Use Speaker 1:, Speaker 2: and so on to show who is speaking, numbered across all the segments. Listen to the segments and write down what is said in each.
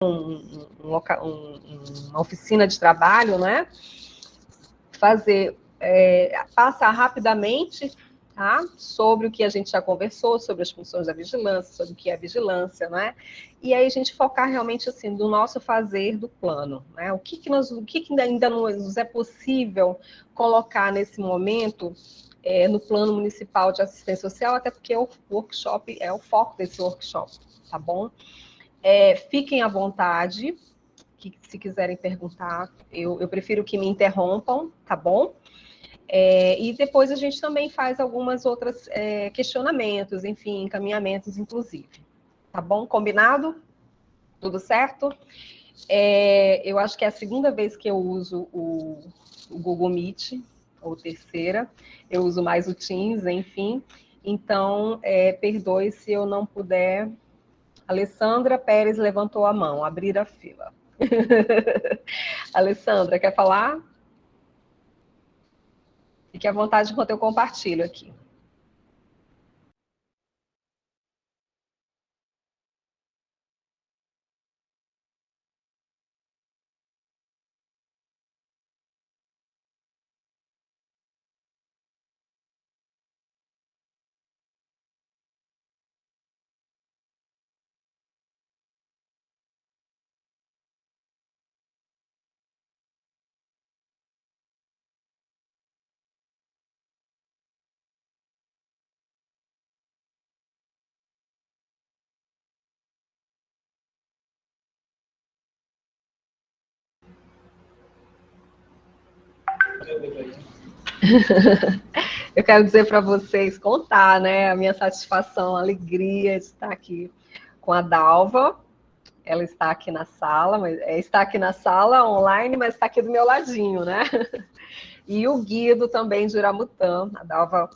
Speaker 1: uma oficina de trabalho, né? Passar rapidamente, tá? Sobre o que a gente já conversou, sobre as funções da vigilância, sobre o que é vigilância, né? E aí a gente focar realmente assim do nosso fazer do plano, né? O que ainda não nos é possível colocar nesse momento no plano municipal de assistência social, até porque o workshop é o foco desse workshop, tá bom? Fiquem à vontade, que se quiserem perguntar, eu prefiro que me interrompam, tá bom? E depois a gente também faz algumas outras questionamentos, enfim, encaminhamentos, inclusive. Tá bom? Combinado? Tudo certo? Eu acho que é a segunda vez que eu uso o Google Meet, ou terceira. Eu uso mais o Teams, enfim. Então, perdoe se eu não puder. Alessandra Pérez levantou a mão, abrir a fila. Alessandra, quer falar? Fique à vontade enquanto eu compartilho aqui. Eu quero dizer para vocês, contar, né, a minha satisfação, a alegria de estar aqui com a Dalva. Ela está aqui na sala, está aqui na sala online, mas está aqui do meu ladinho, né? E o Guido também de Uramutã. A Dalva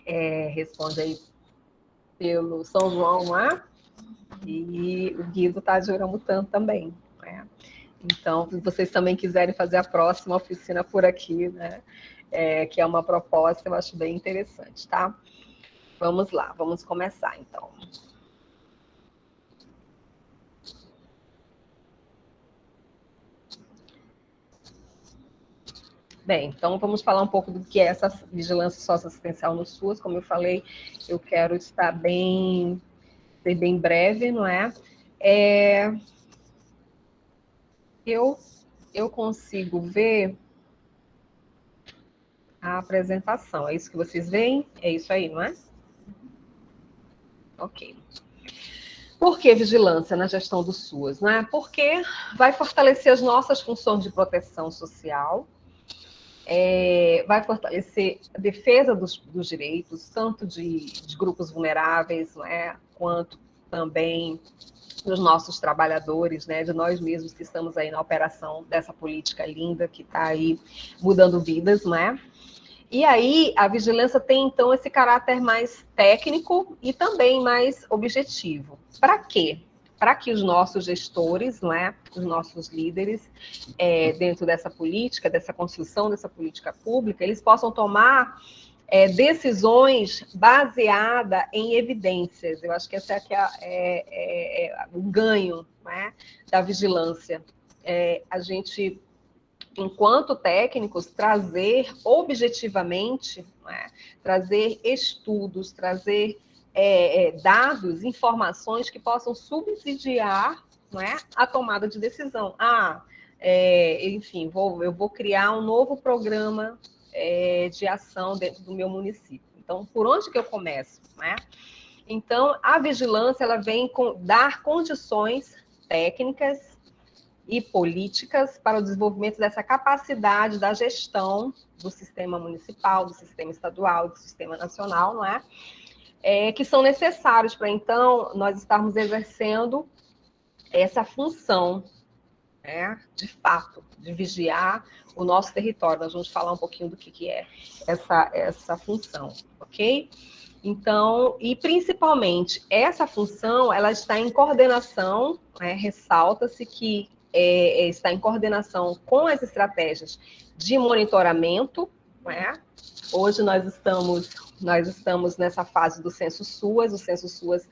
Speaker 1: responde aí pelo São João, não é? E o Guido está de Uramutã também, né? Então, se vocês também quiserem fazer a próxima oficina por aqui, né? Que é uma proposta, eu acho bem interessante, tá? Vamos lá, vamos começar então. Bem, então vamos falar um pouco do que é essa vigilância socioassistencial no SUS. Como eu falei, eu quero ser bem breve, não é? Eu consigo ver a apresentação. É isso que vocês veem? É isso aí, não é? Ok. Por que vigilância na gestão do SUS? Né? Porque vai fortalecer as nossas funções de proteção social, vai fortalecer a defesa dos direitos, tanto de grupos vulneráveis, né, quanto também dos nossos trabalhadores, né, de nós mesmos que estamos aí na operação dessa política linda que está aí mudando vidas, né? E aí a vigilância tem então esse caráter mais técnico e também mais objetivo. Para quê? Para que os nossos gestores, não é, os nossos líderes, dentro dessa política, dessa construção dessa política pública, eles possam tomar decisões baseadas em evidências. Eu acho que esse é o ganho, né, da vigilância. A gente, enquanto técnicos, trazer objetivamente, né, trazer estudos, trazer dados, informações que possam subsidiar, né, a tomada de decisão. Enfim, eu vou criar um novo programa de ação dentro do meu município. Então, por onde que eu começo, né? Então, a vigilância ela vem dar condições técnicas e políticas para o desenvolvimento dessa capacidade da gestão do sistema municipal, do sistema estadual, do sistema nacional, não é? Que são necessários para, então, nós estarmos exercendo essa função, né, de fato, de vigiar o nosso território. Nós vamos falar um pouquinho do que é essa função, ok? Então, e principalmente, essa função, ela está em coordenação, né, ressalta-se que está em coordenação com as estratégias de monitoramento, né? Hoje nós estamos nessa fase do Censo SUAS. O Censo SUAS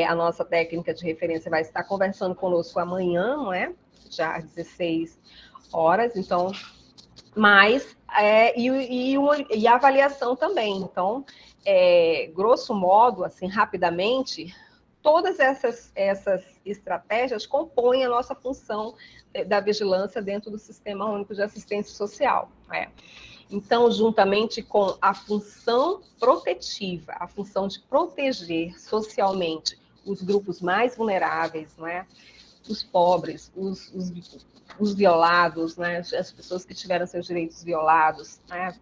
Speaker 1: A nossa técnica de referência vai estar conversando conosco amanhã, não é? Já às 16 horas, então, e a avaliação também. Então, grosso modo, assim, rapidamente, todas essas estratégias compõem a nossa função da vigilância dentro do Sistema Único de Assistência Social. Então, juntamente com a função protetiva, a função de proteger socialmente os grupos mais vulneráveis, não é? Os pobres, os violados, né? As pessoas que tiveram seus direitos violados, né?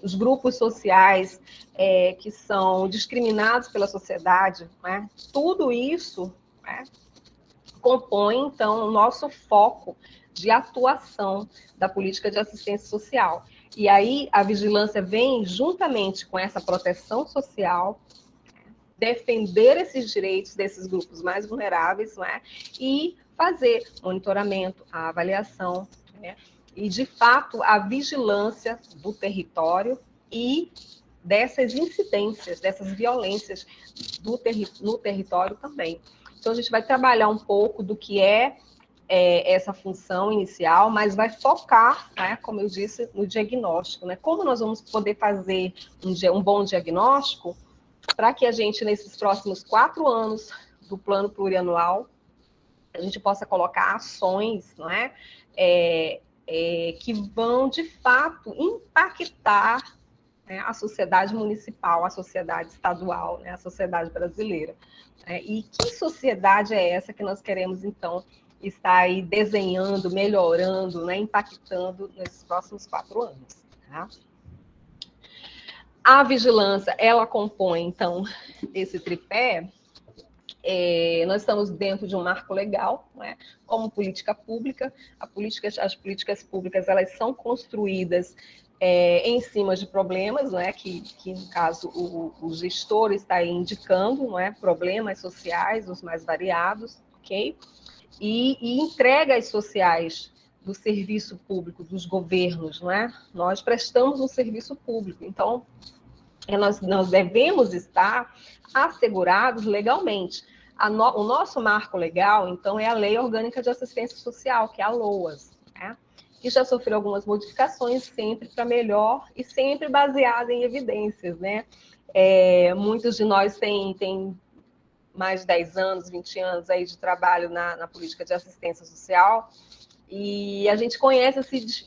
Speaker 1: Os grupos sociais que são discriminados pela sociedade, né? Tudo isso, né, compõe, então, o nosso foco de atuação da política de assistência social. E aí a vigilância vem juntamente com essa proteção social, defender esses direitos desses grupos mais vulneráveis, né, e fazer monitoramento, a avaliação, né, e, de fato, a vigilância do território e dessas incidências, dessas violências no território também. Então, a gente vai trabalhar um pouco do que essa função inicial, mas vai focar, né, como eu disse, no diagnóstico. Né? Como nós vamos poder fazer um bom diagnóstico para que a gente, nesses próximos 4 anos do plano plurianual, a gente possa colocar ações, não é? Que vão, de fato, impactar, né, a sociedade municipal, a sociedade estadual, né, a sociedade brasileira. E que sociedade é essa que nós queremos, então, estar aí desenhando, melhorando, né, impactando nesses próximos 4 anos. Tá? A vigilância, ela compõe, então, esse tripé. Nós estamos dentro de um marco legal, né, como política pública. As políticas públicas, elas são construídas em cima de problemas, né, que no caso, o gestor está aí indicando, não é, problemas sociais, os mais variados, ok? E entregas sociais do serviço público, dos governos, não é? Nós prestamos um serviço público, então, nós devemos estar assegurados legalmente. O nosso marco legal, então, é a Lei Orgânica de Assistência Social, que é a LOAS, né? Que já sofreu algumas modificações, sempre para melhor e sempre baseada em evidências, né? Muitos de nós têm mais de 10 anos, 20 anos aí de trabalho na política de assistência social, e a gente conhece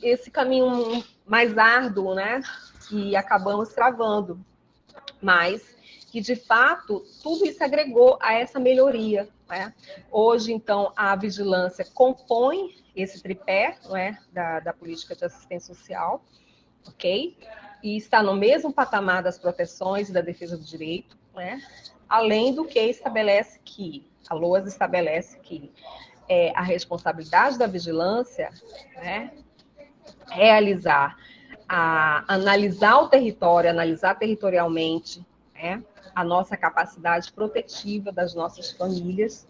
Speaker 1: esse caminho mais árduo, né? Que acabamos travando, mas que, de fato, tudo isso agregou a essa melhoria. Né? Hoje, então, a vigilância compõe esse tripé, não é, da política de assistência social, ok? E está no mesmo patamar das proteções e da defesa do direito, né? Além do que estabelece que, a LOAS estabelece que a responsabilidade da vigilância, né, analisar o território, analisar territorialmente, né, a nossa capacidade protetiva das nossas famílias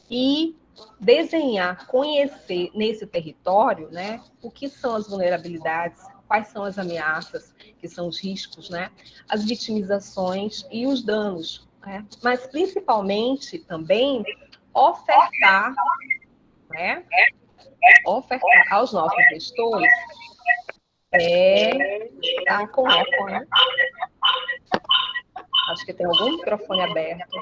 Speaker 1: e desenhar, conhecer nesse território, né, o que são as vulnerabilidades, quais são as ameaças, que são os riscos, né, as vitimizações e os danos, né, mas principalmente também ofertar, né, ofertar aos nossos gestores tá com eco, né? Acho que tem algum microfone aberto.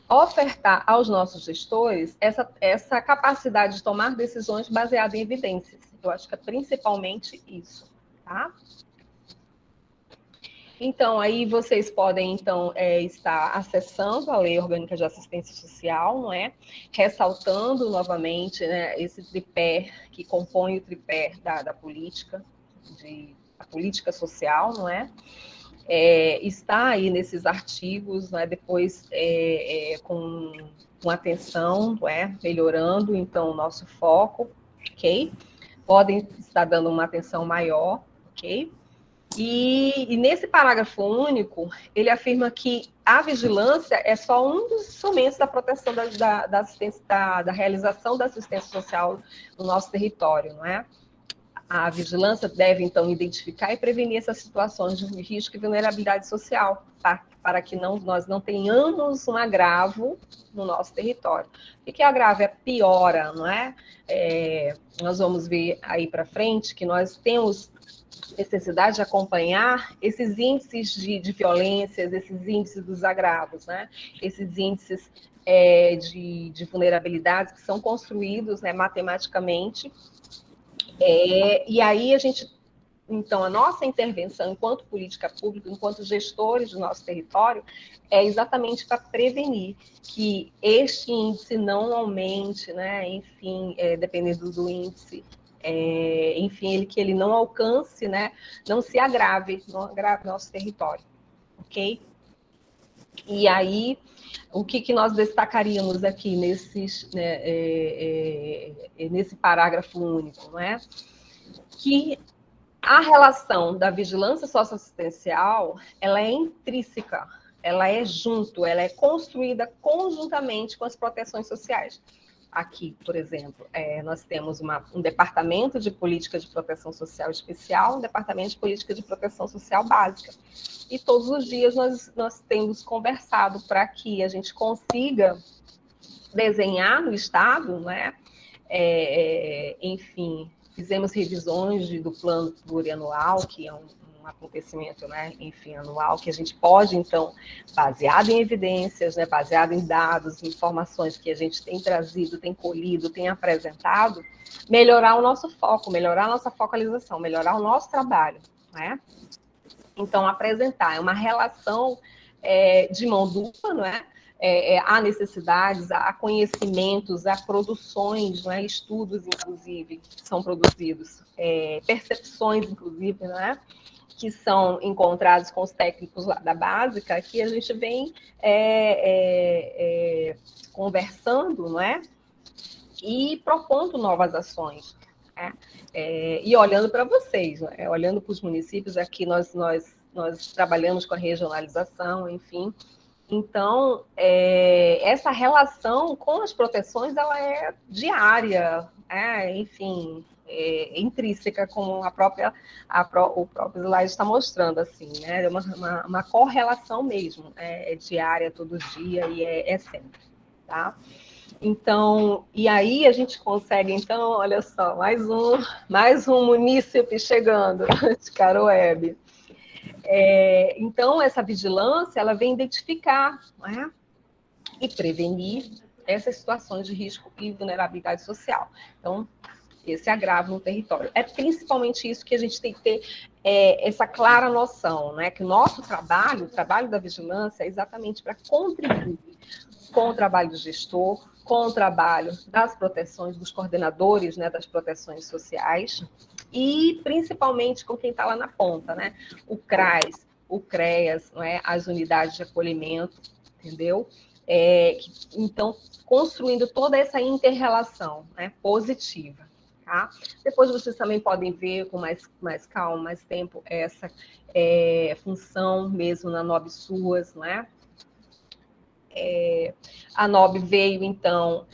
Speaker 1: Ofertar aos nossos gestores essa capacidade de tomar decisões baseadas em evidências. Eu acho que é principalmente isso, tá? Então, aí vocês podem, então, estar acessando a Lei Orgânica de Assistência Social, não é? Ressaltando novamente, né, esse tripé que compõe o tripé da política, a política social, não é? Está aí nesses artigos, né, depois com atenção, não é? Melhorando, então, o nosso foco, ok? Podem estar dando uma atenção maior, ok? E nesse parágrafo único, ele afirma que a vigilância é só um dos instrumentos da proteção da assistência, da realização da assistência social no nosso território, não é? A vigilância deve, então, identificar e prevenir essas situações de risco e vulnerabilidade social, para que nós não tenhamos um agravo no nosso território. O que é agravo? É piora, não é? Nós vamos ver aí para frente que nós temos necessidade de acompanhar esses índices de violências, esses índices dos agravos, né? Esses índices de vulnerabilidades que são construídos, né, matematicamente. E aí então, a nossa intervenção enquanto política pública, enquanto gestores do nosso território, é exatamente para prevenir que este índice não aumente, né? Enfim, dependendo do índice, enfim, que ele não alcance, né? Não se agrave, não agrave nosso território, ok? E aí, o que nós destacaríamos aqui nesse parágrafo único, não é? Que a relação da vigilância socioassistencial, ela é intrínseca, ela é ela é construída conjuntamente com as proteções sociais. Aqui, por exemplo, nós temos um departamento de política de proteção social especial, um departamento de política de proteção social básica. E todos os dias nós temos conversado para que a gente consiga desenhar no Estado, né? Enfim, fizemos revisões do plano plurianual, que é um acontecimento, né, enfim, anual, que a gente pode, então, baseado em evidências, né, baseado em dados, informações que a gente tem trazido, tem colhido, tem apresentado, melhorar o nosso foco, melhorar a nossa focalização, melhorar o nosso trabalho, né? Então, apresentar uma relação de mão dupla, não é? Há necessidades, há conhecimentos, há produções, não é? Estudos, inclusive, que são produzidos, percepções, inclusive, não é? Que são encontrados com os técnicos lá da básica, que a gente vem conversando, não é? E propondo novas ações. Né? E olhando para vocês, né? Olhando para os municípios, aqui nós trabalhamos com a regionalização, enfim. Então, essa relação com as proteções, ela é diária, enfim, intrínseca, como o próprio slide está mostrando, assim, né? É uma correlação mesmo, é diária, todo dia, e é sempre, tá? Então, e aí a gente consegue, então, olha só, mais um munícipe chegando de Caroebe. Então, essa vigilância, ela vem identificar, né, e prevenir essas situações de risco e vulnerabilidade social. Então, esse agravo no território. É principalmente isso que a gente tem que ter essa clara noção, né, que o nosso trabalho, o trabalho da vigilância, é exatamente para contribuir com o trabalho do gestor, com o trabalho das proteções, dos coordenadores, né, das proteções sociais, e principalmente com quem está lá na ponta, né? O CRAS, o CREAS, não é? As unidades de acolhimento, entendeu? Então, construindo toda essa inter-relação, né, positiva. Tá? Depois vocês também podem ver com mais calma, mais tempo, essa função mesmo na NOB SUAS, não é? A NOB veio, então,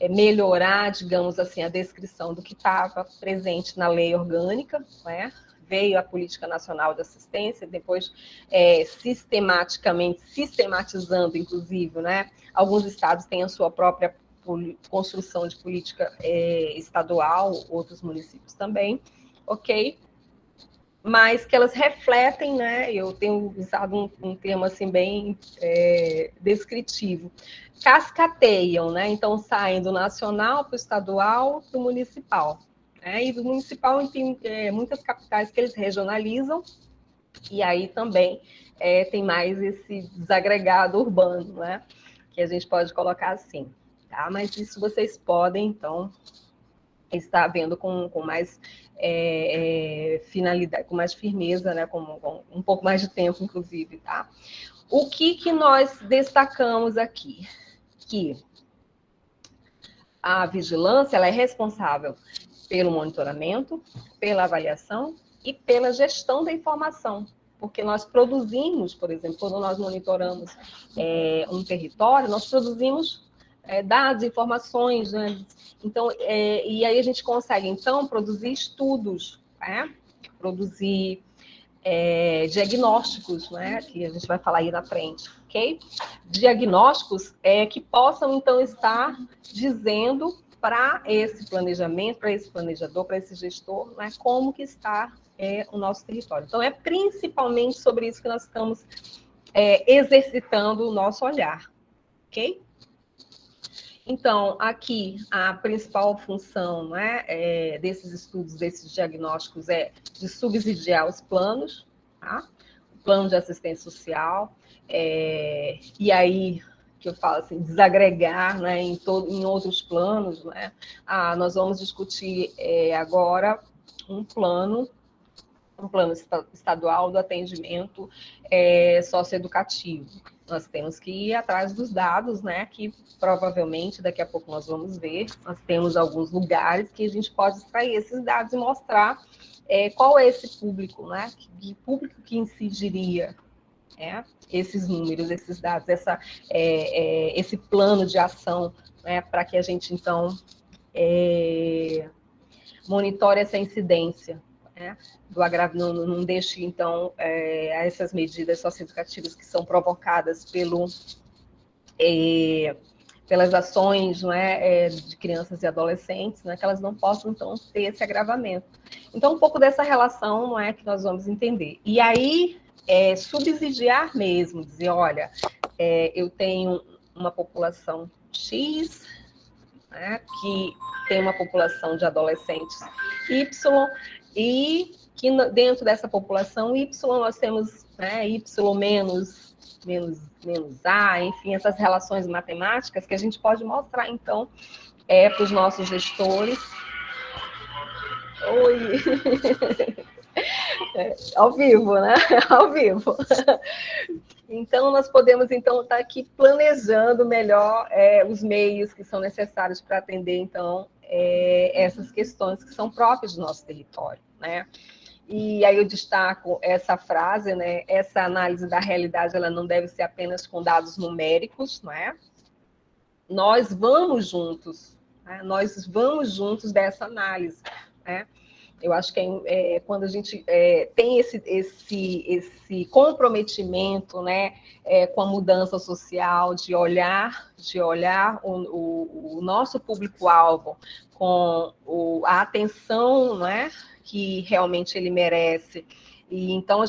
Speaker 1: melhorar, digamos assim, a descrição do que estava presente na lei orgânica, né? Veio a Política Nacional de Assistência, depois sistematizando, inclusive, né? Alguns estados têm a sua própria construção de política estadual, outros municípios também, ok? Mas que elas refletem, né? Eu tenho usado um termo assim bem descritivo, cascateiam, né? Então saem do nacional para o estadual para o municipal. E do municipal tem muitas capitais que eles regionalizam, e aí também tem mais esse desagregado urbano, né? Que a gente pode colocar assim, tá? Mas isso vocês podem, então, estar vendo com mais finalidade, com mais firmeza, né? Com um pouco mais de tempo, inclusive, tá? O que nós destacamos aqui? Que a vigilância, ela é responsável pelo monitoramento, pela avaliação e pela gestão da informação, porque nós produzimos, por exemplo, quando nós monitoramos um território, nós produzimos dados, informações, né? Então, e aí a gente consegue, então, produzir estudos, Produzir diagnósticos, né, que a gente vai falar aí na frente, ok? Diagnósticos que possam, então, estar dizendo para esse planejamento, para esse planejador, para esse gestor, né, como que está o nosso território. Então, é principalmente sobre isso que nós estamos exercitando o nosso olhar, ok? Então, aqui, a principal função, né, desses estudos, desses diagnósticos, é de subsidiar os planos, tá? O plano de assistência social, e aí, que eu falo assim, desagregar, né, em outros planos, né? Nós vamos discutir agora um plano estadual do atendimento socioeducativo. Nós temos que ir atrás dos dados, né, que provavelmente daqui a pouco nós vamos ver. Nós temos alguns lugares que a gente pode extrair esses dados e mostrar qual é esse público, né, que público que incidiria esses números, esses dados, esse plano de ação, né, para que a gente, então, monitore essa incidência, né, não deixe, então, essas medidas socioeducativas que são provocadas pelas ações, não de crianças e adolescentes, né, que elas não possam, então, ter esse agravamento. Então, um pouco dessa relação, não que nós vamos entender. E aí, subsidiar mesmo, dizer, olha, eu tenho uma população X, né, que tem uma população de adolescentes Y, e que dentro dessa população Y nós temos Y menos A, enfim, essas relações matemáticas que a gente pode mostrar, então, para os nossos gestores. Oi! Ao vivo, né? Ao vivo. Então, nós podemos, então, estar aqui planejando melhor os meios que são necessários para atender, então, essas questões que são próprias do nosso território, né? E aí eu destaco essa frase, né? Essa análise da realidade, ela não deve ser apenas com dados numéricos, não é? Nós vamos juntos, né? Nós vamos juntos dessa análise, né? Eu acho que quando a gente tem esse comprometimento, né, com a mudança social, de olhar o nosso público-alvo com a atenção, né, que realmente ele merece. E então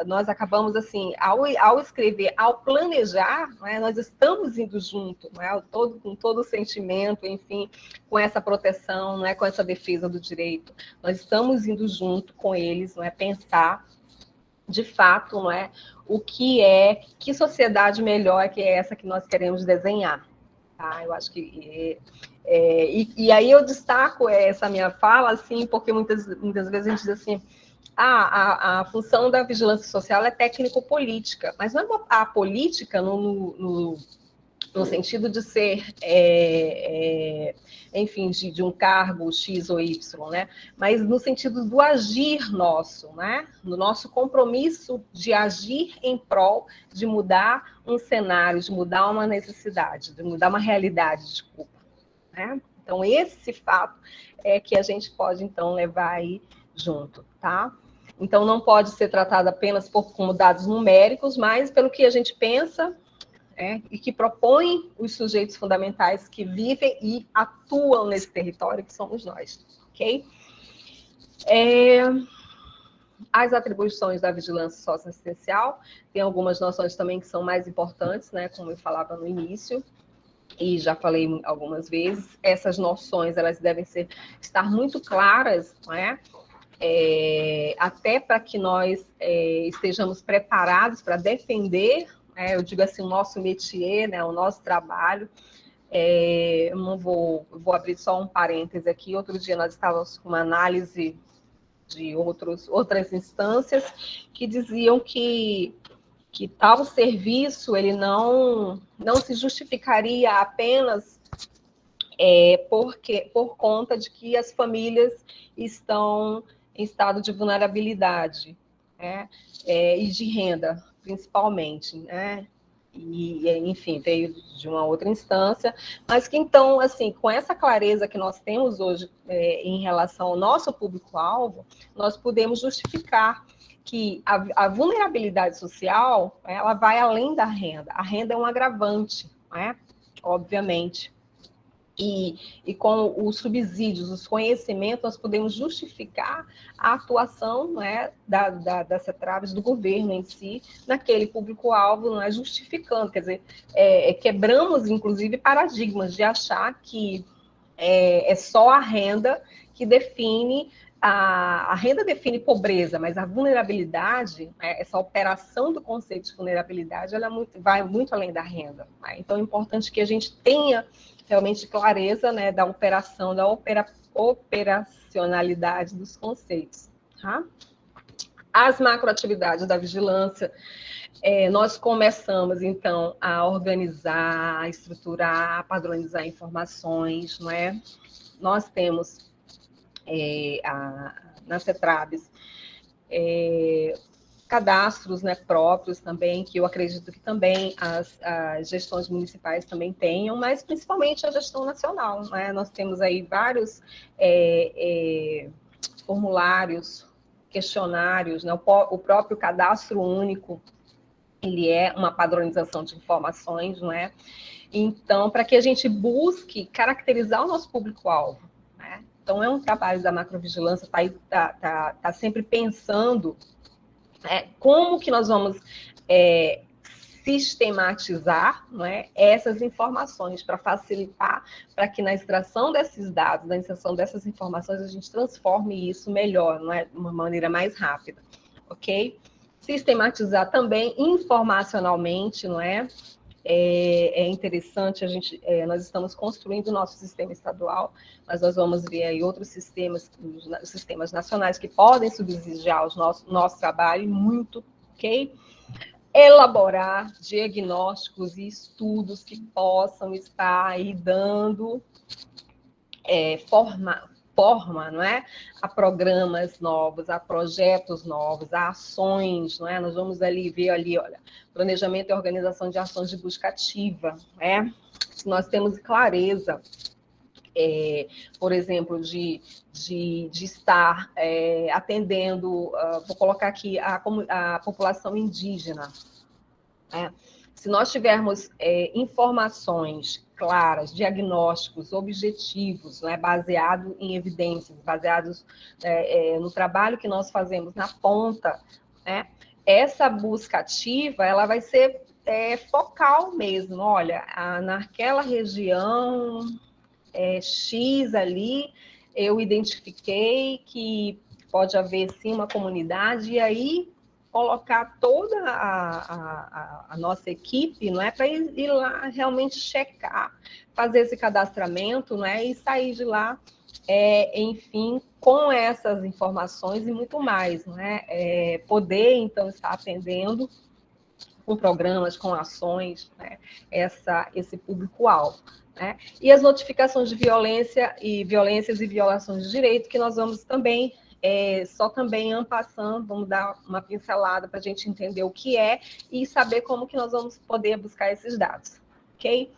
Speaker 1: nós acabamos assim, ao escrever, ao planejar, né, nós estamos indo junto, né, com todo o sentimento, enfim, com essa proteção, né, com essa defesa do direito. Nós estamos indo junto com eles, não é, pensar de fato, não é, que sociedade melhor que é essa que nós queremos desenhar. Tá? Eu acho que e aí eu destaco essa minha fala assim, porque muitas vezes a gente diz assim, a função da vigilância social é técnico-política, mas não é a política no sentido de ser, enfim, de um cargo X ou Y, né? Mas no sentido do agir nosso, né? No nosso compromisso de agir em prol de mudar um cenário, de mudar uma necessidade, de mudar uma realidade, desculpa. Né? Então, esse fato é que a gente pode, então, levar aí junto, tá? Então, não pode ser tratado apenas como dados numéricos, mas pelo que a gente pensa, e que propõe os sujeitos fundamentais que vivem e atuam nesse território, que somos nós, ok? As atribuições da vigilância socioassistencial, tem algumas noções também que são mais importantes, né, como eu falava no início, e já falei algumas vezes, essas noções elas devem estar muito claras, né? Até para que nós estejamos preparados para defender, eu digo assim, o nosso métier, né, o nosso trabalho. Eu vou abrir só um parêntese aqui. Outro dia nós estávamos com uma análise de outras instâncias que diziam que tal serviço ele não se justificaria apenas por conta de que as famílias estão em estado de vulnerabilidade, né? E de renda, principalmente, né? enfim, veio de uma outra instância, mas que então, assim, com essa clareza que nós temos hoje em relação ao nosso público-alvo, nós podemos justificar que a vulnerabilidade social, ela vai além da renda. A renda é um agravante, né? Obviamente. E com os subsídios, os conhecimentos, nós podemos justificar a atuação, né, das CETRAVs, do governo em si, naquele público-alvo, não é, justificando, quer dizer, quebramos, inclusive, paradigmas de achar que é só a renda que define, a renda define pobreza, mas a vulnerabilidade, né, essa operação do conceito de vulnerabilidade, ela vai muito além da renda. Né? Então, é importante que a gente tenha realmente clareza, né, da operação, da operacionalidade dos conceitos. Tá? As macroatividades da vigilância, nós começamos, então, a organizar, a estruturar, a padronizar informações, não é? Nós temos, nas CETRAVs, cadastros, né, próprios também, que eu acredito que também as gestões municipais também tenham, mas principalmente a gestão nacional. Né? Nós temos aí vários formulários, questionários, né? O próprio cadastro único, ele é uma padronização de informações, não é? Então, para que a gente busque caracterizar o nosso público-alvo. Né? Então, é um trabalho da macrovigilância, tá sempre pensando como que nós vamos sistematizar, não é, essas informações para facilitar, para que na extração desses dados, na inserção dessas informações, a gente transforme isso melhor, não é, de uma maneira mais rápida, ok? Sistematizar também informacionalmente, não é? É interessante, nós estamos construindo o nosso sistema estadual, mas nós vamos ver aí outros sistemas, os sistemas nacionais que podem subsidiar o nosso trabalho muito, ok? Elaborar diagnósticos e estudos que possam estar aí dando forma, não é? A programas novos, a projetos novos, a ações, não é? Nós vamos ver ali, olha, planejamento e organização de ações de busca ativa, né? Se nós temos clareza, por exemplo, de estar atendendo, vou colocar aqui, a população indígena, né? Se nós tivermos informações claras, diagnósticos, objetivos, né, baseado em evidências, baseados no trabalho que nós fazemos na ponta, né, essa busca ativa, ela vai ser focal mesmo. Olha, naquela região X ali, eu identifiquei que pode haver, sim, uma comunidade, e aí colocar toda a nossa equipe, não é, para ir lá realmente checar, fazer esse cadastramento, não é, e sair de lá, enfim, com essas informações e muito mais, não é, poder então estar atendendo com programas, com ações, né, esse público-alvo. Né? E as notificações de violências e violações de direito, que nós vamos também só também passando, vamos dar uma pincelada para a gente entender o que é e saber como que nós vamos poder buscar esses dados, ok?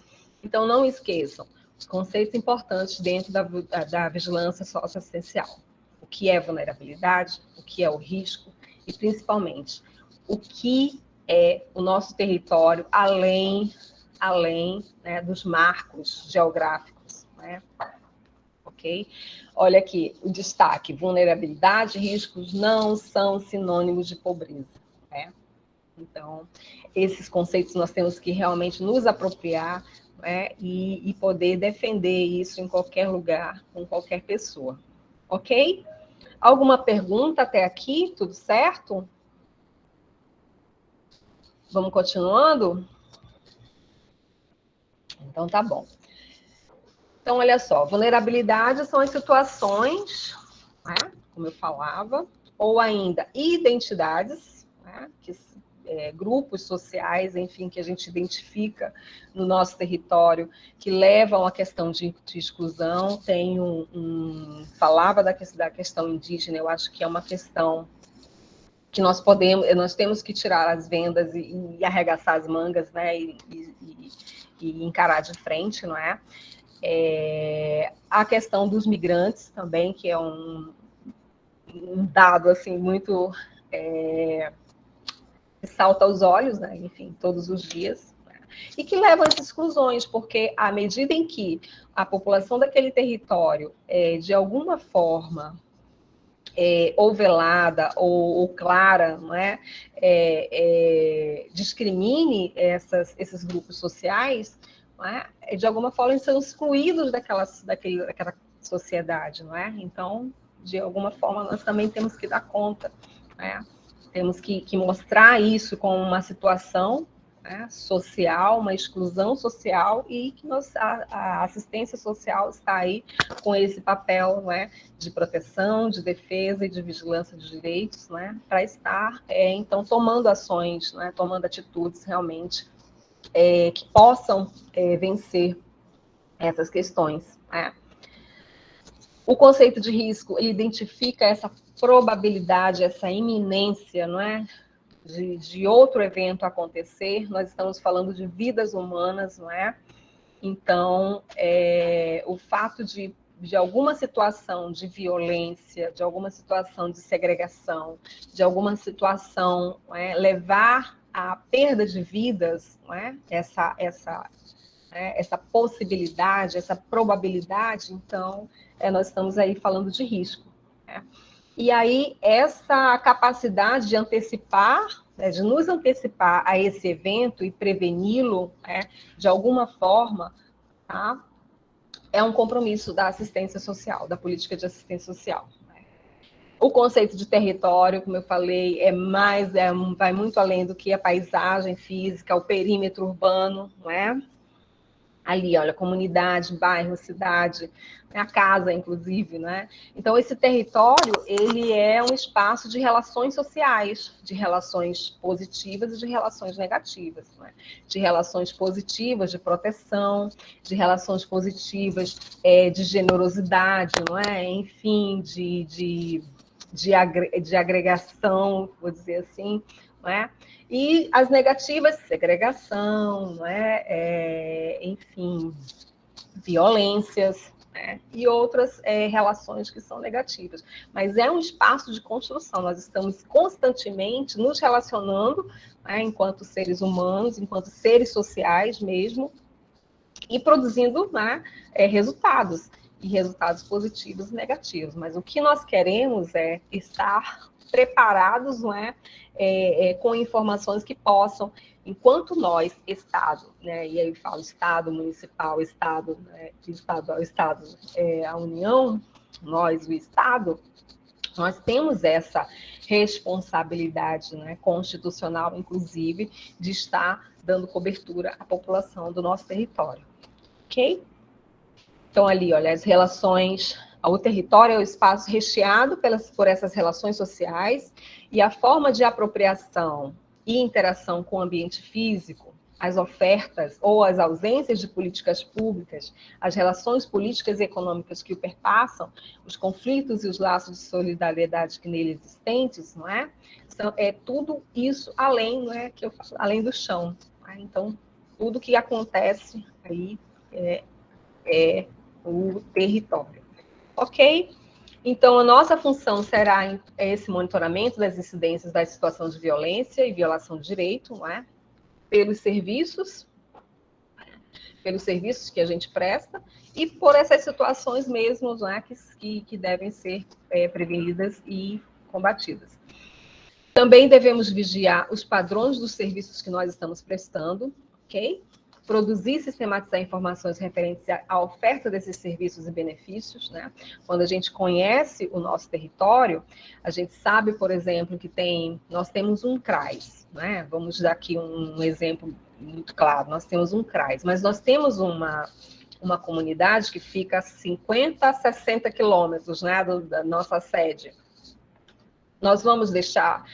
Speaker 1: Então, não esqueçam, os conceitos importantes dentro da vigilância socioassistencial. O que é vulnerabilidade, o que é o risco e, principalmente, o que é o nosso território além né, dos marcos geográficos, né? Ok? Olha aqui, o destaque: vulnerabilidade e riscos não são sinônimos de pobreza. Né? Então, esses conceitos nós temos que realmente nos apropriar, né, e poder defender isso em qualquer lugar, com qualquer pessoa. Ok? Alguma pergunta até aqui? Tudo certo? Vamos continuando? Então, tá bom. Então, olha só, vulnerabilidade são as situações, né, como eu falava, ou ainda identidades, né, grupos sociais, enfim, que a gente identifica no nosso território, que levam à questão de exclusão. Falava da questão indígena, eu acho que é uma questão que nós temos que tirar as vendas e arregaçar as mangas, né, e encarar de frente, não é? A questão dos migrantes também, que é um dado assim muito que salta aos olhos, né? Enfim, todos os dias, né? E que leva às exclusões, porque à medida em que a população daquele território, de alguma forma, ou velada ou clara, não é? Discrimine esses grupos sociais, não é? De alguma forma eles são excluídos daquela sociedade, não é? Então, de alguma forma, nós também temos que dar conta, né? Temos que mostrar isso como uma situação, né, social, uma exclusão social, e que a assistência social está aí com esse papel, né, de proteção, de defesa e de vigilância de direitos, né, para estar, então, tomando ações, né, tomando atitudes realmente que possam vencer essas questões, né. O conceito de risco, ele identifica essa probabilidade, essa iminência, não é? De outro evento acontecer. Nós estamos falando de vidas humanas, não é? Então, o fato de alguma situação de violência, de alguma situação de segregação, de alguma situação levar à perda de vidas, não é? Essa possibilidade, essa probabilidade, então, nós estamos aí falando de risco, né? E aí, essa capacidade de antecipar, né, de nos antecipar a esse evento e preveni-lo, né, de alguma forma, tá? É um compromisso da assistência social, da política de assistência social. O conceito de território, como eu falei, vai muito além do que a paisagem física, o perímetro urbano, não é? Ali, olha, comunidade, bairro, cidade, a casa, inclusive, né? Então, esse território, ele é um espaço de relações sociais, de relações positivas e de relações negativas, né? De relações positivas, de proteção, de relações positivas, de generosidade, não é? Enfim, de agregação, vou dizer assim, não é? E as negativas, segregação, não é? Enfim, violências, né? E outras relações que são negativas. Mas é um espaço de construção, nós estamos constantemente nos relacionando, né, enquanto seres humanos, enquanto seres sociais mesmo, e produzindo, né, resultados, e resultados positivos e negativos. Mas o que nós queremos é estar preparados, não é? Com informações que possam, enquanto nós, Estado, né, e aí eu falo Estado, municipal, Estado, né, Estado, a União, nós, o Estado, nós temos essa responsabilidade, né, constitucional, inclusive, de estar dando cobertura à população do nosso território. Ok? Então, ali, olha, as relações, o território é o espaço recheado por essas relações sociais, e a forma de apropriação e interação com o ambiente físico, as ofertas ou as ausências de políticas públicas, as relações políticas e econômicas que o perpassam, os conflitos e os laços de solidariedade que nele existentes, não é? É tudo isso além, não é, que eu falo, além do chão. Tá? Então, tudo que acontece aí é o território. Ok? Então, a nossa função será esse monitoramento das incidências da situação de violência e violação de direito, não é? Pelos serviços que a gente presta, e por essas situações mesmo, não é? que devem ser prevenidas e combatidas. Também devemos vigiar os padrões dos serviços que nós estamos prestando, ok? Produzir e sistematizar informações referentes à oferta desses serviços e benefícios, né? Quando a gente conhece o nosso território, a gente sabe, por exemplo, que nós temos um CRAS, né? Vamos dar aqui um exemplo muito claro, nós temos um CRAS, mas nós temos uma comunidade que fica a 50 a 60 quilômetros, né, da nossa sede. Nós vamos deixar,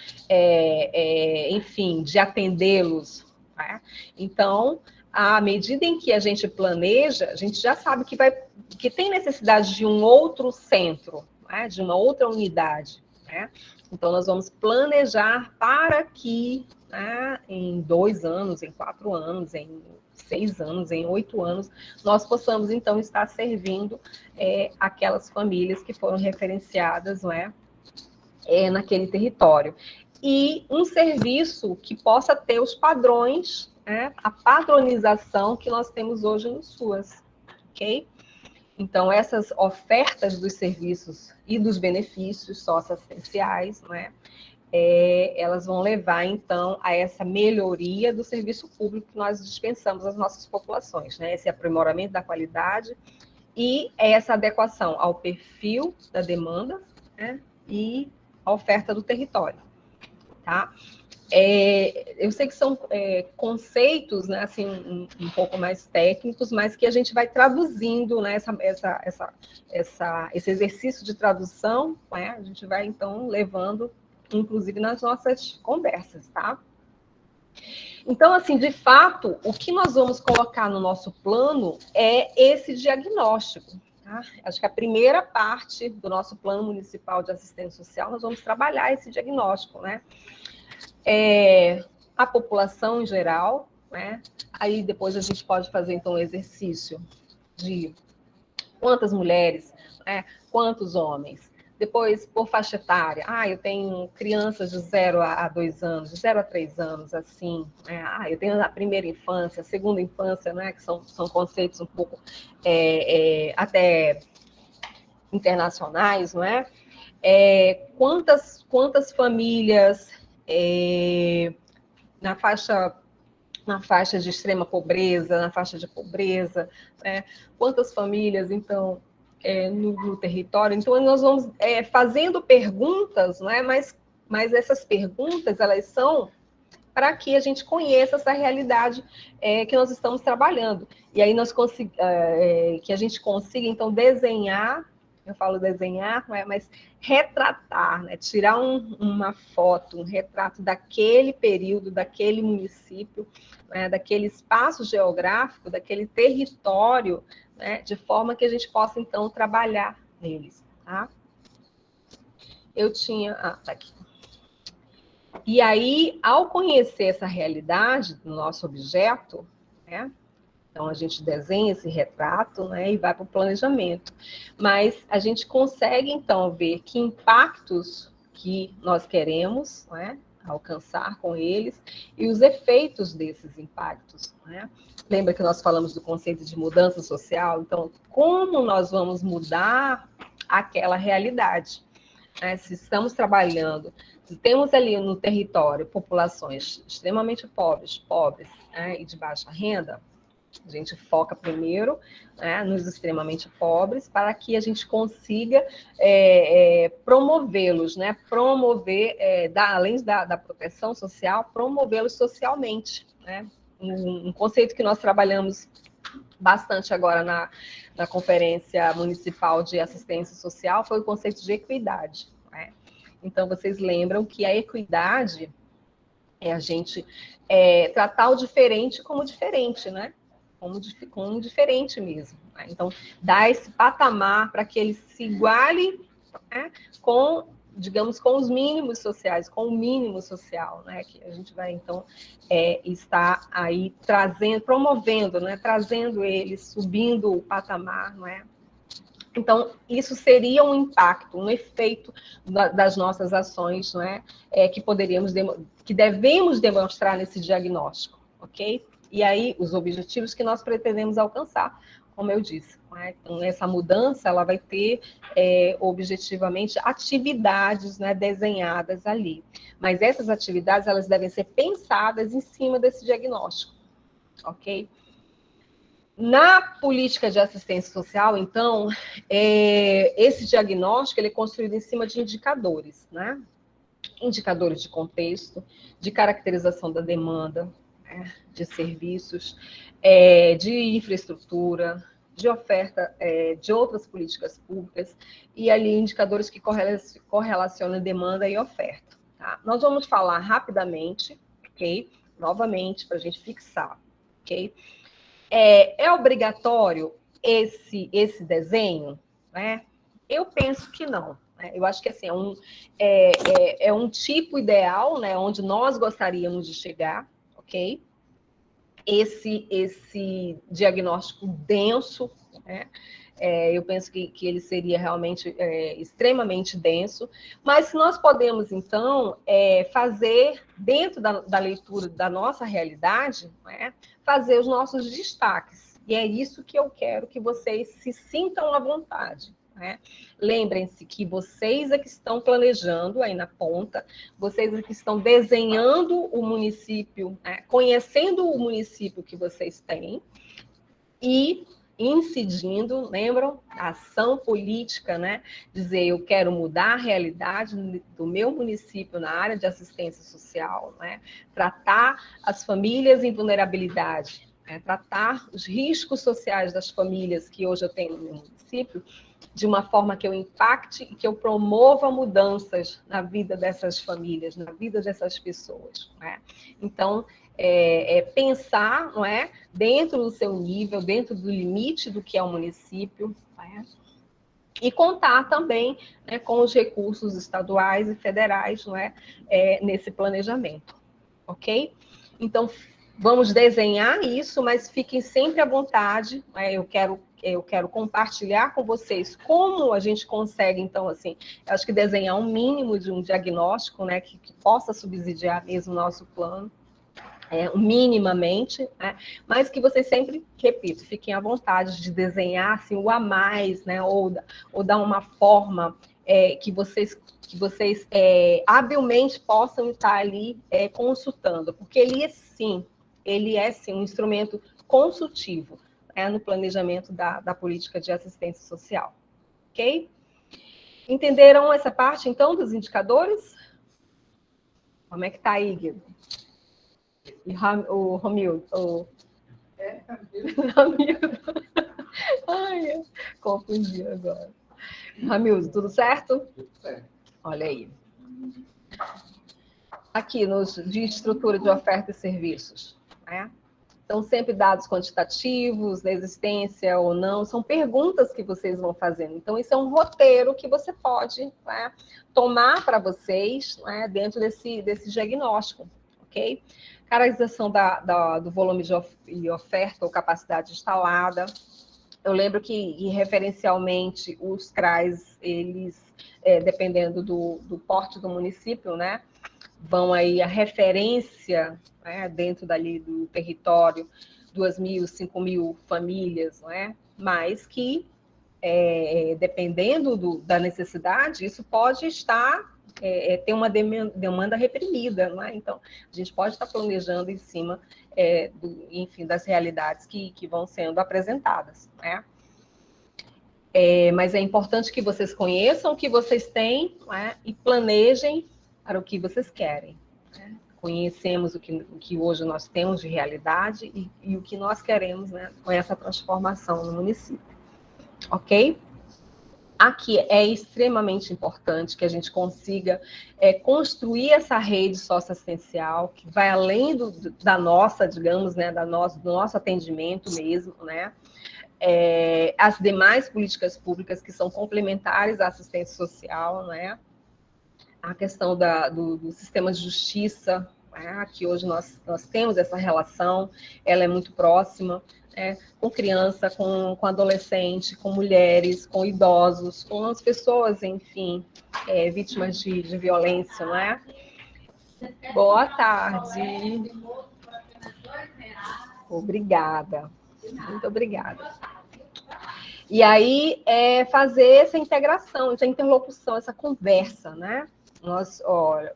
Speaker 1: enfim, de atendê-los, né? Então, à medida em que a gente planeja, a gente já sabe que tem necessidade de um outro centro, né? De uma outra unidade, né? Então, nós vamos planejar para que, né, em 2 anos, em 4 anos, em 6 anos, em 8 anos, nós possamos, então, estar servindo aquelas famílias que foram referenciadas, não é, naquele território. E um serviço que possa ter os padrões, né, a padronização que nós temos hoje no SUAS, ok? Então, essas ofertas dos serviços e dos benefícios socioassistenciais, né, elas vão levar, então, a essa melhoria do serviço público que nós dispensamos às nossas populações, né? Esse aprimoramento da qualidade e essa adequação ao perfil da demanda, né, e a oferta do território, tá? Eu sei que são conceitos, né, assim, um pouco mais técnicos, mas que a gente vai traduzindo, né, esse exercício de tradução, né, a gente vai, então, levando, inclusive, nas nossas conversas, tá? Então, assim, de fato, o que nós vamos colocar no nosso plano é esse diagnóstico, tá? Acho que a primeira parte do nosso plano municipal de assistência social, nós vamos trabalhar esse diagnóstico, né? A população em geral, né? Aí depois a gente pode fazer, então, um exercício de quantas mulheres, né? Quantos homens. Depois, por faixa etária. Eu tenho crianças de 0 a 2 anos, de 0 a 3 anos, assim. Né? Eu tenho a primeira infância, a segunda infância, né? Que são conceitos um pouco até internacionais, não é? Quantas famílias na faixa de extrema pobreza, na faixa de pobreza, né? Quantas famílias, então, no território. Então, nós vamos fazendo perguntas, não é? Mas essas perguntas, elas são para que a gente conheça essa realidade que nós estamos trabalhando. E aí que a gente consiga, então, desenhar, eu falo desenhar, não é? Mas retratar, né? Tirar uma foto, um retrato daquele período, daquele município, né? Daquele espaço geográfico, daquele território, né? De forma que a gente possa, então, trabalhar neles. Tá? Eu tinha... tá aqui. E aí, ao conhecer essa realidade do nosso objeto, né? Então, a gente desenha esse retrato, né, e vai para o planejamento. Mas a gente consegue, então, ver que impactos que nós queremos, né, alcançar com eles e os efeitos desses impactos. Né? Lembra que nós falamos do conceito de mudança social? Então, como nós vamos mudar aquela realidade? Né? Se estamos trabalhando, se temos ali no território populações extremamente pobres, né, e de baixa renda, a gente foca primeiro, né, nos extremamente pobres, para que a gente consiga promovê-los, né, além da proteção social, promovê-los socialmente. Né? Um conceito que nós trabalhamos bastante agora na Conferência Municipal de Assistência Social foi o conceito de equidade. Né? Então, vocês lembram que a equidade é a gente tratar o diferente como diferente, né? Como diferente mesmo. Né? Então, dar esse patamar para que ele se iguale, né, com, digamos, com os mínimos sociais, com o mínimo social, né, que a gente vai, então, estar aí promovendo, né, trazendo ele, subindo o patamar, não é? Então, isso seria um impacto, um efeito das nossas ações, não é? Que devemos demonstrar nesse diagnóstico, ok? E aí, os objetivos que nós pretendemos alcançar, como eu disse. Né? Então, essa mudança, ela vai ter, objetivamente, atividades, né, desenhadas ali. Mas essas atividades, elas devem ser pensadas em cima desse diagnóstico, ok? Na política de assistência social, então, esse diagnóstico ele é construído em cima de indicadores, né? Indicadores de contexto, de caracterização da demanda, né? De serviços, de infraestrutura, de oferta de outras políticas públicas, e ali indicadores que correlacionam demanda e oferta. Tá? Nós vamos falar rapidamente, ok? Novamente, para a gente fixar, ok? É obrigatório esse desenho? Né? Eu penso que não. né? Eu acho que assim, é um tipo ideal, né, onde nós gostaríamos de chegar, ok? Esse diagnóstico denso, né? Eu penso que ele seria realmente extremamente denso, mas se nós podemos, então, fazer, dentro da leitura da nossa realidade, né, fazer os nossos destaques. E é isso que eu quero que vocês se sintam à vontade. Né? Lembrem-se que vocês é que estão planejando aí na ponta, vocês é que estão desenhando o município, conhecendo o município que vocês têm e incidindo, lembram? A ação política, né? Dizer, eu quero mudar a realidade do meu município na área de assistência social, né? Tratar as famílias em vulnerabilidade, né? Tratar os riscos sociais das famílias que hoje eu tenho no meu município, de uma forma que eu impacte e que eu promova mudanças na vida dessas famílias, na vida dessas pessoas. Né? Então, pensar, não é, dentro do seu nível, dentro do limite do que é o município, né? E contar também, né, com os recursos estaduais e federais, não é, nesse planejamento, ok? Então, vamos desenhar isso, mas fiquem sempre à vontade, né? Eu quero compartilhar com vocês como a gente consegue, então, assim, acho que desenhar um mínimo de um diagnóstico, né, que possa subsidiar mesmo o nosso plano, minimamente, né? Mas que vocês sempre, repito, fiquem à vontade de desenhar assim, o a mais, né? Ou dar uma forma que vocês habilmente possam estar ali consultando, porque ele é sim um instrumento consultivo, né, no planejamento da política de assistência social, ok? Entenderam essa parte, então, dos indicadores? Como é que está aí, Guido? E o Romildo? Ramildo. Ai, confundi agora. Ramildo, tudo certo?
Speaker 2: Tudo certo.
Speaker 1: Olha aí. Aqui, de estrutura de oferta e serviços, né? Então, sempre dados quantitativos, da existência ou não, são perguntas que vocês vão fazendo. Então, isso é um roteiro que você pode, né, tomar para vocês, né, dentro desse diagnóstico, ok? Caracterização do volume de oferta ou capacidade instalada. Eu lembro que referencialmente, os CRAs, eles, dependendo do porte do município, né, vão aí a referência, né, dentro dali do território, 2.000, 5.000 famílias, né, mas que, dependendo da necessidade, isso pode estar, ter uma demanda reprimida, né? Então, a gente pode estar planejando em cima, enfim, das realidades que vão sendo apresentadas, né? Mas é importante que vocês conheçam o que vocês têm, né, e planejem para o que vocês querem. Né? Conhecemos o que hoje nós temos de realidade e o que nós queremos, né, com essa transformação no município. Ok? Aqui é extremamente importante que a gente consiga construir essa rede socioassistencial que vai além da nossa, digamos, né, do nosso atendimento mesmo, né? As demais políticas públicas que são complementares à assistência social, né? A questão do sistema de justiça, né? Que hoje nós temos essa relação, ela é muito próxima, né? Com criança, com adolescente, com mulheres, com idosos, com as pessoas, enfim, vítimas de violência, não é? Boa tarde. Obrigada. Muito obrigada. E aí, fazer essa integração, essa interlocução, essa conversa, né?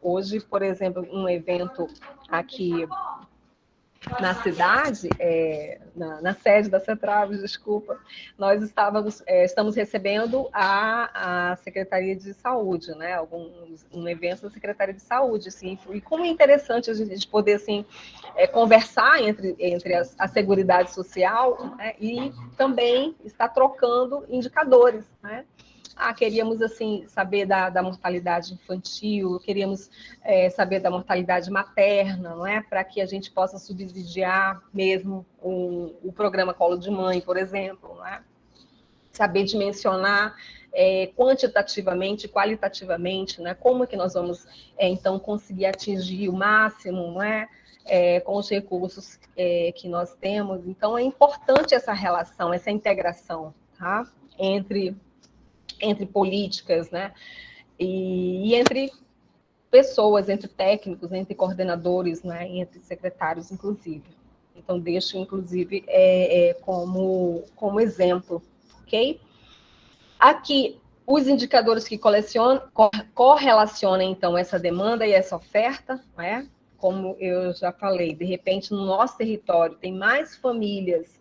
Speaker 1: Hoje, por exemplo, um evento aqui na cidade, na sede da Cetraves, desculpa, nós estamos recebendo a Secretaria de Saúde, né? Um evento da Secretaria de Saúde, assim, e como é interessante a gente poder, assim, conversar entre a Seguridade Social, né? E também estar trocando indicadores, né? Queríamos, assim, saber da mortalidade infantil, queríamos saber da mortalidade materna, não é? Para que a gente possa subsidiar mesmo o programa Colo de Mãe, por exemplo, não é? Saber dimensionar quantitativamente, qualitativamente, né? Como é que nós vamos, então, conseguir atingir o máximo, não é? Com os recursos que nós temos. Então, é importante essa relação, essa integração, tá? Entre políticas, né? E entre pessoas, entre técnicos, entre coordenadores, né? Entre secretários, inclusive. Então, deixo, inclusive, como exemplo, ok? Aqui, os indicadores que correlacionam, então, essa demanda e essa oferta, né? Como eu já falei, de repente, no nosso território, tem mais famílias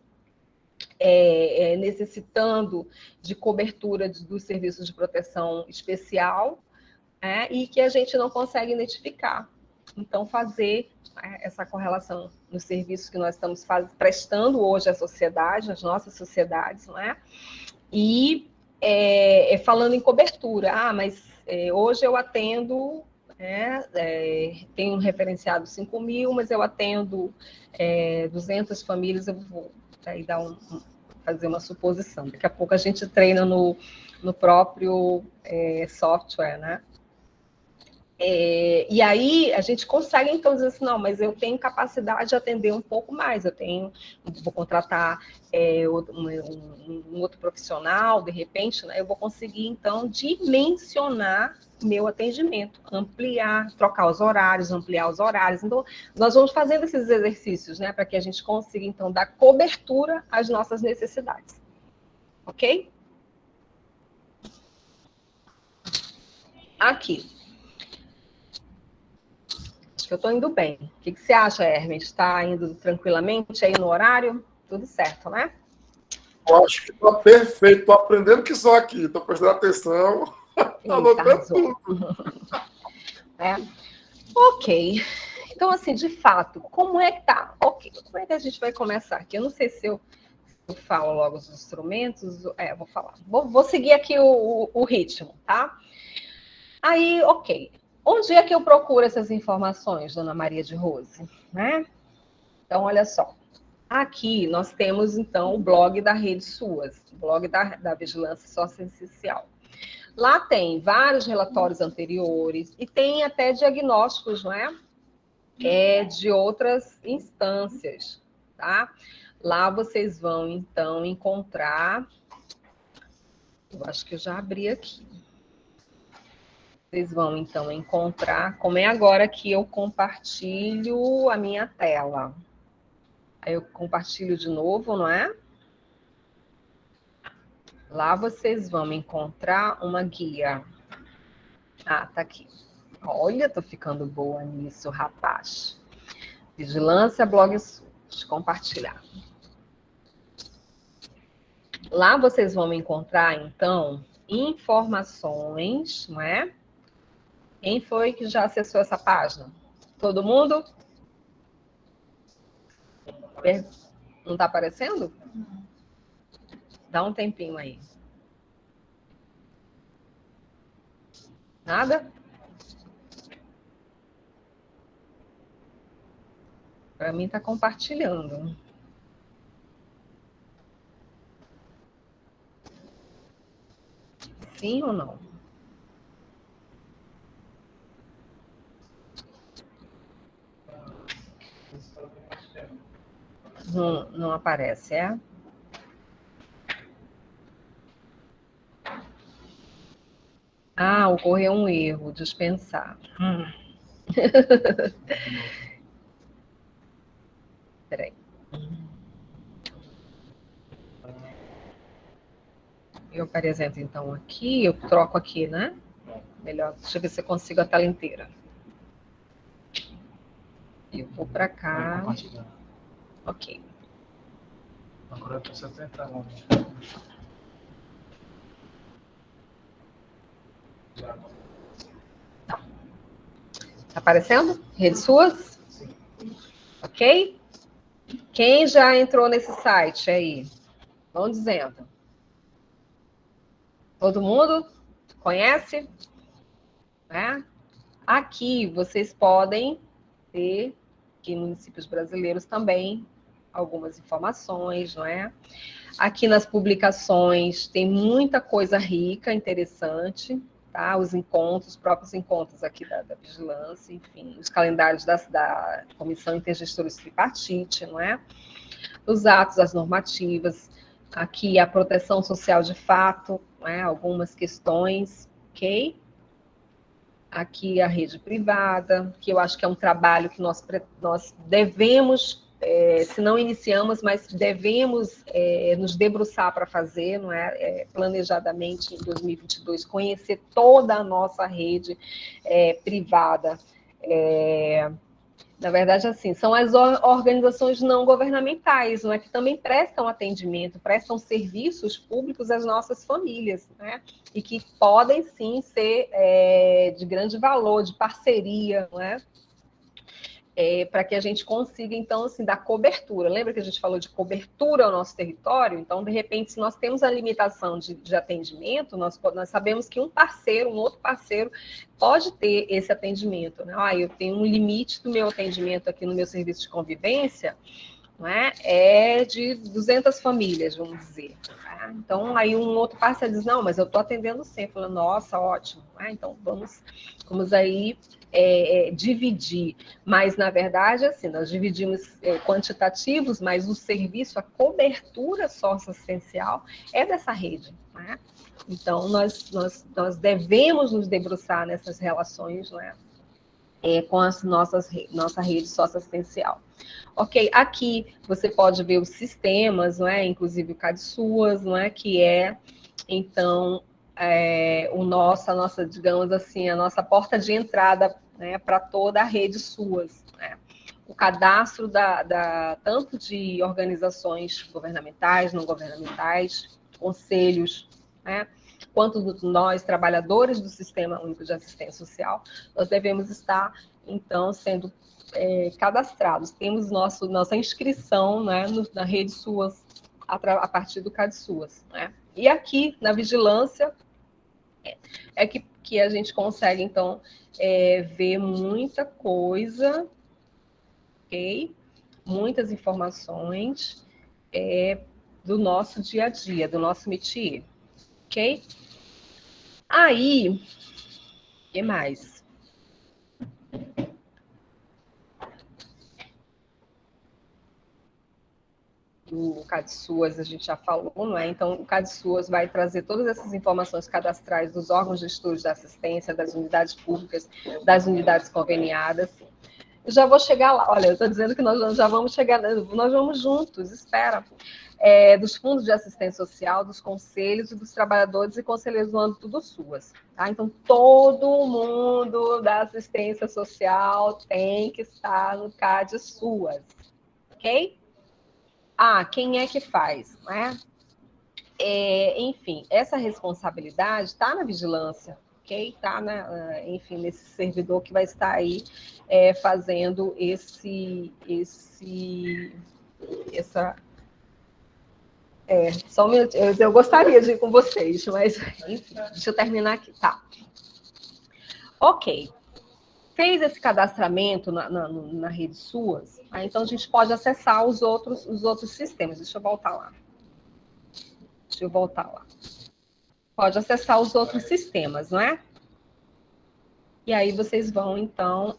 Speaker 1: necessitando de cobertura dos serviços de proteção especial, e que a gente não consegue identificar. Então, fazer essa correlação nos serviços que nós estamos prestando hoje à sociedade, às nossas sociedades, não é? E falando em cobertura, mas hoje eu atendo, tenho um referenciado 5.000, mas eu atendo 200 famílias, eu vou aí fazer uma suposição. Daqui a pouco a gente treina no próprio software, né? E aí a gente consegue, então, dizer assim, não, mas eu tenho capacidade de atender um pouco mais, vou contratar um outro profissional, de repente, né, eu vou conseguir, então, dimensionar meu atendimento, trocar os horários, ampliar os horários. Então, nós vamos fazendo esses exercícios, né, para que a gente consiga, então, dar cobertura às nossas necessidades. Ok? Aqui. Acho que eu estou indo bem. O que você acha, Hermes? Está indo tranquilamente aí no horário? Tudo certo, né?
Speaker 2: Eu acho que está perfeito. Estou aprendendo que só aqui. Estou prestando atenção. Anotando tudo.
Speaker 1: Ok. Então, assim, de fato, como é que tá? Ok. Como é que a gente vai começar aqui? Eu não sei se eu falo logo os instrumentos. Vou falar. Vou seguir aqui o ritmo, tá? Aí, ok. Onde é que eu procuro essas informações, Dona Maria de Rose? Né? Então, olha só. Aqui nós temos, então, o blog da Rede SUAS, o blog da Vigilância Socioessencial. Lá tem vários relatórios anteriores e tem até diagnósticos, não é? De outras instâncias, tá? Lá vocês vão, então, encontrar... Eu acho que eu já abri aqui. Vocês vão, então, encontrar... Como é agora que eu compartilho a minha tela. Aí eu compartilho de novo, não é? Lá vocês vão encontrar uma guia. Ah, tá aqui. Olha, tô ficando boa nisso, rapaz. Vigilância Blog SUS. Compartilhar. Lá vocês vão encontrar, então, informações, não é? Quem foi que já acessou essa página? Todo mundo? Não está aparecendo? Dá um tempinho aí. Nada? Para mim está compartilhando. Sim ou não? Não aparece, é? Ah, ocorreu um erro, dispensar. Peraí. Eu apresento, então, aqui, eu troco aqui, né? Melhor, deixa eu ver se eu consigo a tela inteira. Eu vou para cá. Ok.
Speaker 3: Agora precisa tentar.
Speaker 1: Tá aparecendo? Redes suas?
Speaker 3: Sim.
Speaker 1: Ok? Quem já entrou nesse site aí? Vão dizendo. Todo mundo conhece? Né? Aqui vocês podem ter, aqui em municípios brasileiros também, algumas informações, não é? Aqui nas publicações tem muita coisa rica, interessante, tá? Os encontros, os próprios encontros aqui da vigilância, enfim, os calendários da Comissão Intergestora Tripartite, não é? Os atos, as normativas, aqui a proteção social de fato, não é? Algumas questões, ok? Aqui a rede privada, que eu acho que é um trabalho que nós devemos, se não iniciamos, mas devemos nos debruçar para fazer, não é? Planejadamente em 2022, conhecer toda a nossa rede privada. Na verdade, assim, são as organizações não governamentais, não é, que também prestam atendimento, prestam serviços públicos às nossas famílias, né? E que podem, sim, ser de grande valor, de parceria, não é? Para que a gente consiga, então, assim, dar cobertura. Lembra que a gente falou de cobertura ao nosso território? Então, de repente, se nós temos a limitação de atendimento, nós sabemos que um outro parceiro, pode ter esse atendimento, né? Eu tenho um limite do meu atendimento aqui no meu serviço de convivência, não é de 200 famílias, vamos dizer. Tá? Então, aí um outro parceiro diz, não, mas eu estou atendendo sempre. Falo, nossa, ótimo. Então, vamos aí dividir. Mas, na verdade, assim, nós dividimos quantitativos, mas o serviço, a cobertura socioassistencial é dessa rede. Né? Então, nós devemos nos debruçar nessas relações, não é? Com a nossa rede socioassistencial. Ok, aqui você pode ver os sistemas, não é? Inclusive o CadSUAS, não é? Que então, a nossa, digamos assim, a nossa porta de entrada, né, para toda a rede SUAS, né? O cadastro tanto de organizações governamentais, não governamentais, conselhos, né? Quanto nós, trabalhadores do Sistema Único de Assistência Social, nós devemos estar, então, sendo cadastrados. Temos nossa inscrição, né, na rede SUAS, a partir do CadSUAS. Né? E aqui, na vigilância, que a gente consegue, então, ver muita coisa, ok? Muitas informações do nosso dia a dia, do nosso métier, ok? Aí, o que mais? Do CadSUAS a gente já falou, não é? Então, o CadSUAS vai trazer todas essas informações cadastrais dos órgãos gestores da assistência, das unidades públicas, das unidades conveniadas. Eu já vou chegar lá. Olha, eu estou dizendo que nós já vamos chegar, nós vamos juntos, espera. Dos fundos de assistência social, dos conselhos e dos trabalhadores e conselheiros no âmbito do SUAS. Tá? Então, todo mundo da assistência social tem que estar no CadSUAS, ok? Quem é que faz? Né? Enfim, essa responsabilidade está na vigilância, ok? Está, enfim, nesse servidor que vai estar aí fazendo essa... só um minuto, eu gostaria de ir com vocês, mas, enfim, deixa eu terminar aqui, tá? Ok. Fez esse cadastramento na rede SUAS, então a gente pode acessar os outros sistemas. Deixa eu voltar lá. Pode acessar os outros sistemas, não é? E aí vocês vão, então,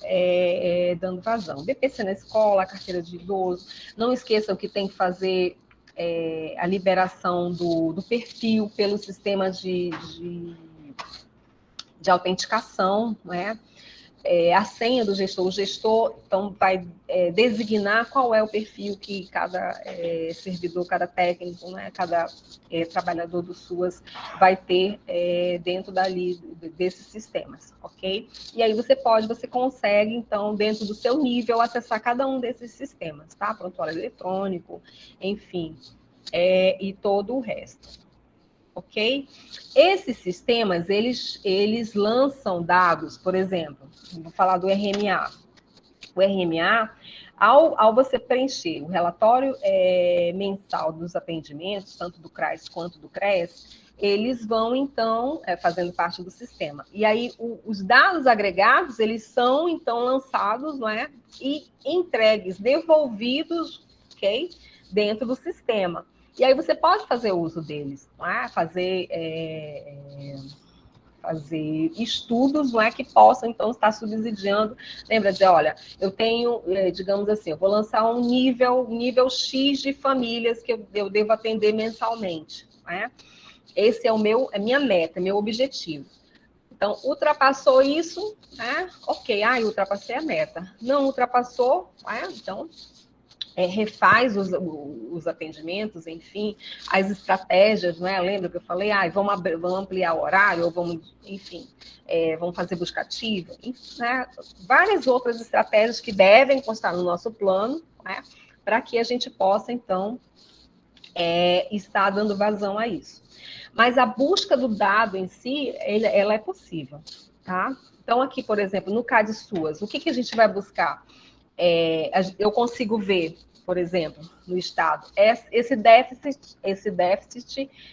Speaker 1: dando vazão. BPC na escola, a carteira de idoso. Não esqueçam que tem que fazer a liberação do perfil pelo sistema de autenticação, não é? A senha do gestor. O gestor, então, vai designar qual é o perfil que cada servidor, cada técnico, né, cada trabalhador do SUAS vai ter dentro desses sistemas, ok? E aí você consegue, então, dentro do seu nível, acessar cada um desses sistemas, tá? Prontuário eletrônico, enfim, e todo o resto. Ok? Esses sistemas, eles lançam dados, por exemplo, vou falar do RMA. O RMA, ao você preencher o relatório mensal dos atendimentos, tanto do CRAS quanto do CRES, eles vão, então, fazendo parte do sistema. E aí, os dados agregados, eles são, então, lançados, não é? E entregues, devolvidos ok? Dentro do sistema. E aí você pode fazer uso deles, não é? Fazer estudos, não é, que possam, então, estar subsidiando. Lembra de, olha, eu tenho, digamos assim, eu vou lançar um nível X de famílias que eu devo atender mensalmente, não é? Esse é minha meta, meu objetivo. Então, ultrapassou isso, né? Ok, ultrapassei a meta. Não ultrapassou, né? Então, refaz os atendimentos, enfim, as estratégias, né? Lembra que eu falei, vamos ampliar o horário, ou vamos, enfim, vamos fazer busca ativa, né? Várias outras estratégias que devem constar no nosso plano, né? Para que a gente possa, então, estar dando vazão a isso. Mas a busca do dado em si, ela é possível, tá? Então, aqui, por exemplo, no CAD SUAS, o que a gente vai buscar? Eu consigo ver, por exemplo, no Estado, esse déficit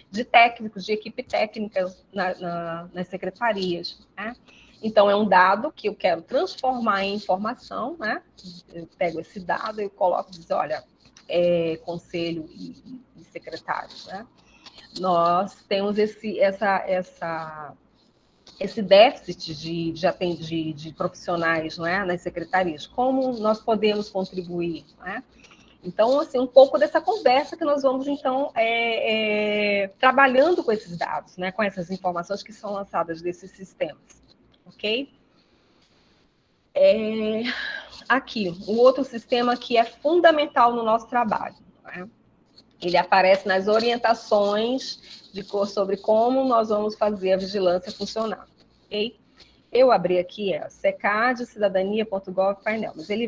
Speaker 1: de técnicos, de equipe técnica nas secretarias, né? Então, é um dado que eu quero transformar em informação, né? Eu pego esse dado e coloco e diz, olha, conselho e secretários, né? Nós temos esse déficit de profissionais, não é, nas secretarias. Como nós podemos contribuir, não é? Então, assim, um pouco dessa conversa que nós vamos, então, trabalhando com esses dados, né, com essas informações que são lançadas desses sistemas, ok? Aqui, o outro sistema que é fundamental no nosso trabalho, não é? Ele aparece nas orientações sobre como nós vamos fazer a vigilância funcionar, ok? Eu abri aqui, secad, cidadania.gov, painel, mas ele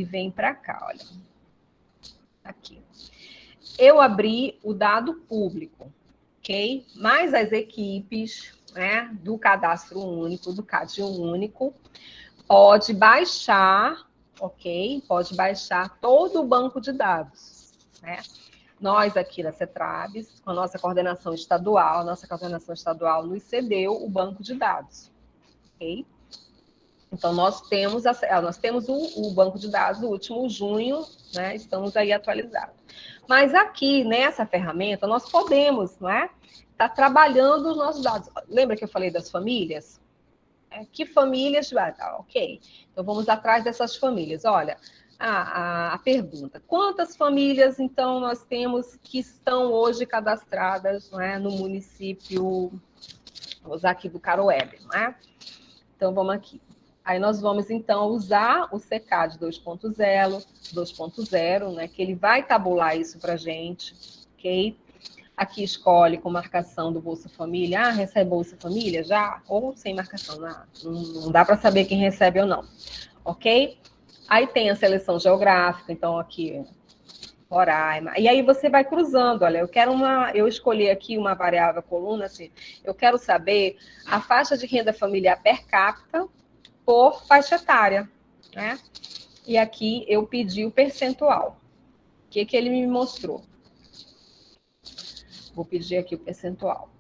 Speaker 1: vem para cá, olha. Aqui. Eu abri o dado público, ok? Mas as equipes, né, do cadastro único, do CAD único, pode baixar, ok? Pode baixar todo o banco de dados, né? Nós aqui na CETRABS, com a nossa coordenação estadual nos cedeu o banco de dados, ok? Então, nós temos o banco de dados do último junho, né? Estamos aí atualizados. Mas aqui, nessa ferramenta, nós podemos, não é? Tá trabalhando os nossos dados. Lembra que eu falei das famílias? Que famílias... ok. Então, vamos atrás dessas famílias. Olha, a pergunta. Quantas famílias, então, nós temos que estão hoje cadastradas, não é, no município... Vou usar aqui do Caroebe, não é? Então, vamos aqui. Aí nós vamos, então, usar o CECAD 2.0, né, que ele vai tabular isso para a gente, ok? Aqui escolhe com marcação do Bolsa Família. Recebe Bolsa Família já? Ou sem marcação? Não dá para saber quem recebe ou não, ok? Aí tem a seleção geográfica, então aqui, Roraima. E aí você vai cruzando, olha, eu escolhi aqui uma variável coluna, assim, eu quero saber a faixa de renda familiar per capita por faixa etária, né? E aqui eu pedi o percentual. O que ele me mostrou? Vou pedir aqui o percentual.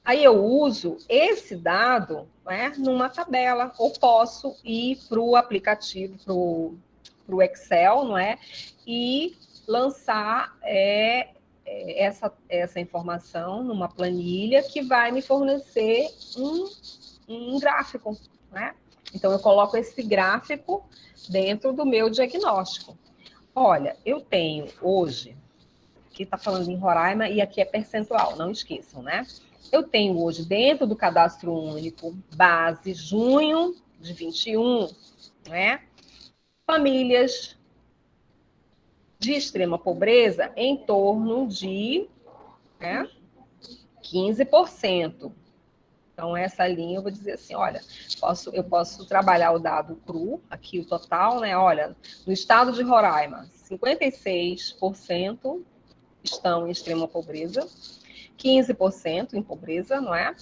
Speaker 1: Aí eu uso esse dado, né, numa tabela, ou posso ir para o aplicativo, para o Excel, não é? E lançar essa informação numa planilha que vai me fornecer um gráfico, né? Então, eu coloco esse gráfico dentro do meu diagnóstico. Olha, eu tenho hoje, aqui está falando em Roraima e aqui é percentual, não esqueçam, né? Eu tenho hoje, dentro do cadastro único, base junho de 21, né? Famílias de extrema pobreza em torno de 15%. Então, essa linha eu vou dizer assim, olha, eu posso trabalhar o dado cru, aqui o total, né? Olha, no estado de Roraima, 56% estão em extrema pobreza, 15% em pobreza, não é?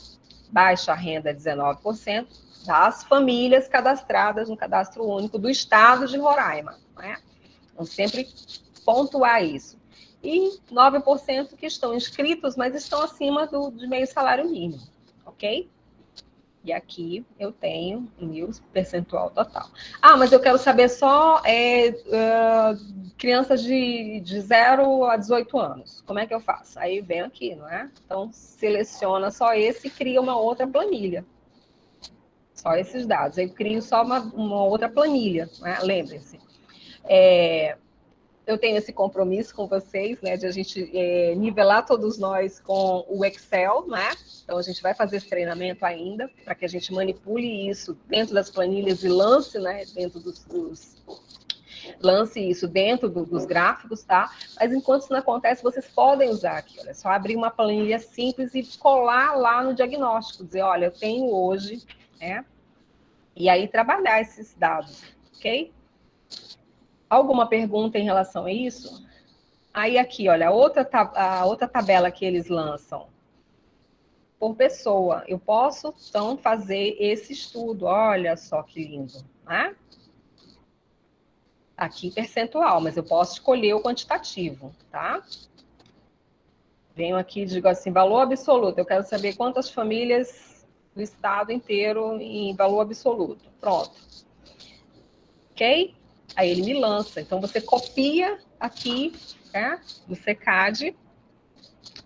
Speaker 1: Baixa renda, 19%, das famílias cadastradas no cadastro único do estado de Roraima, não é? Então, sempre pontuar isso. E 9% que estão inscritos, mas estão acima de meio salário mínimo, ok? E aqui eu tenho o meu percentual total. Ah, mas eu quero saber só crianças de 0 a 18 anos. Como é que eu faço? Aí vem aqui, não é? Então, seleciona só esse e cria uma outra planilha. Só esses dados. Aí crio só uma outra planilha, né? Lembrem-se. Eu tenho esse compromisso com vocês, né, de a gente nivelar todos nós com o Excel, né? Então, a gente vai fazer esse treinamento ainda, para que a gente manipule isso dentro das planilhas e lance, né, dentro lance isso dentro dos gráficos, tá? Mas enquanto isso não acontece, vocês podem usar aqui, olha, só abrir uma planilha simples e colar lá no diagnóstico, dizer, olha, eu tenho hoje, né? E aí trabalhar esses dados, ok? Alguma pergunta em relação a isso? Aí aqui, olha, a outra tabela que eles lançam. Por pessoa, eu posso, então, fazer esse estudo. Olha só que lindo, né? Aqui percentual, mas eu posso escolher o quantitativo, tá? Venho aqui e digo assim, valor absoluto. Eu quero saber quantas famílias do estado inteiro em valor absoluto. Pronto. Ok? Aí ele me lança. Então, você copia aqui, né, do SECAD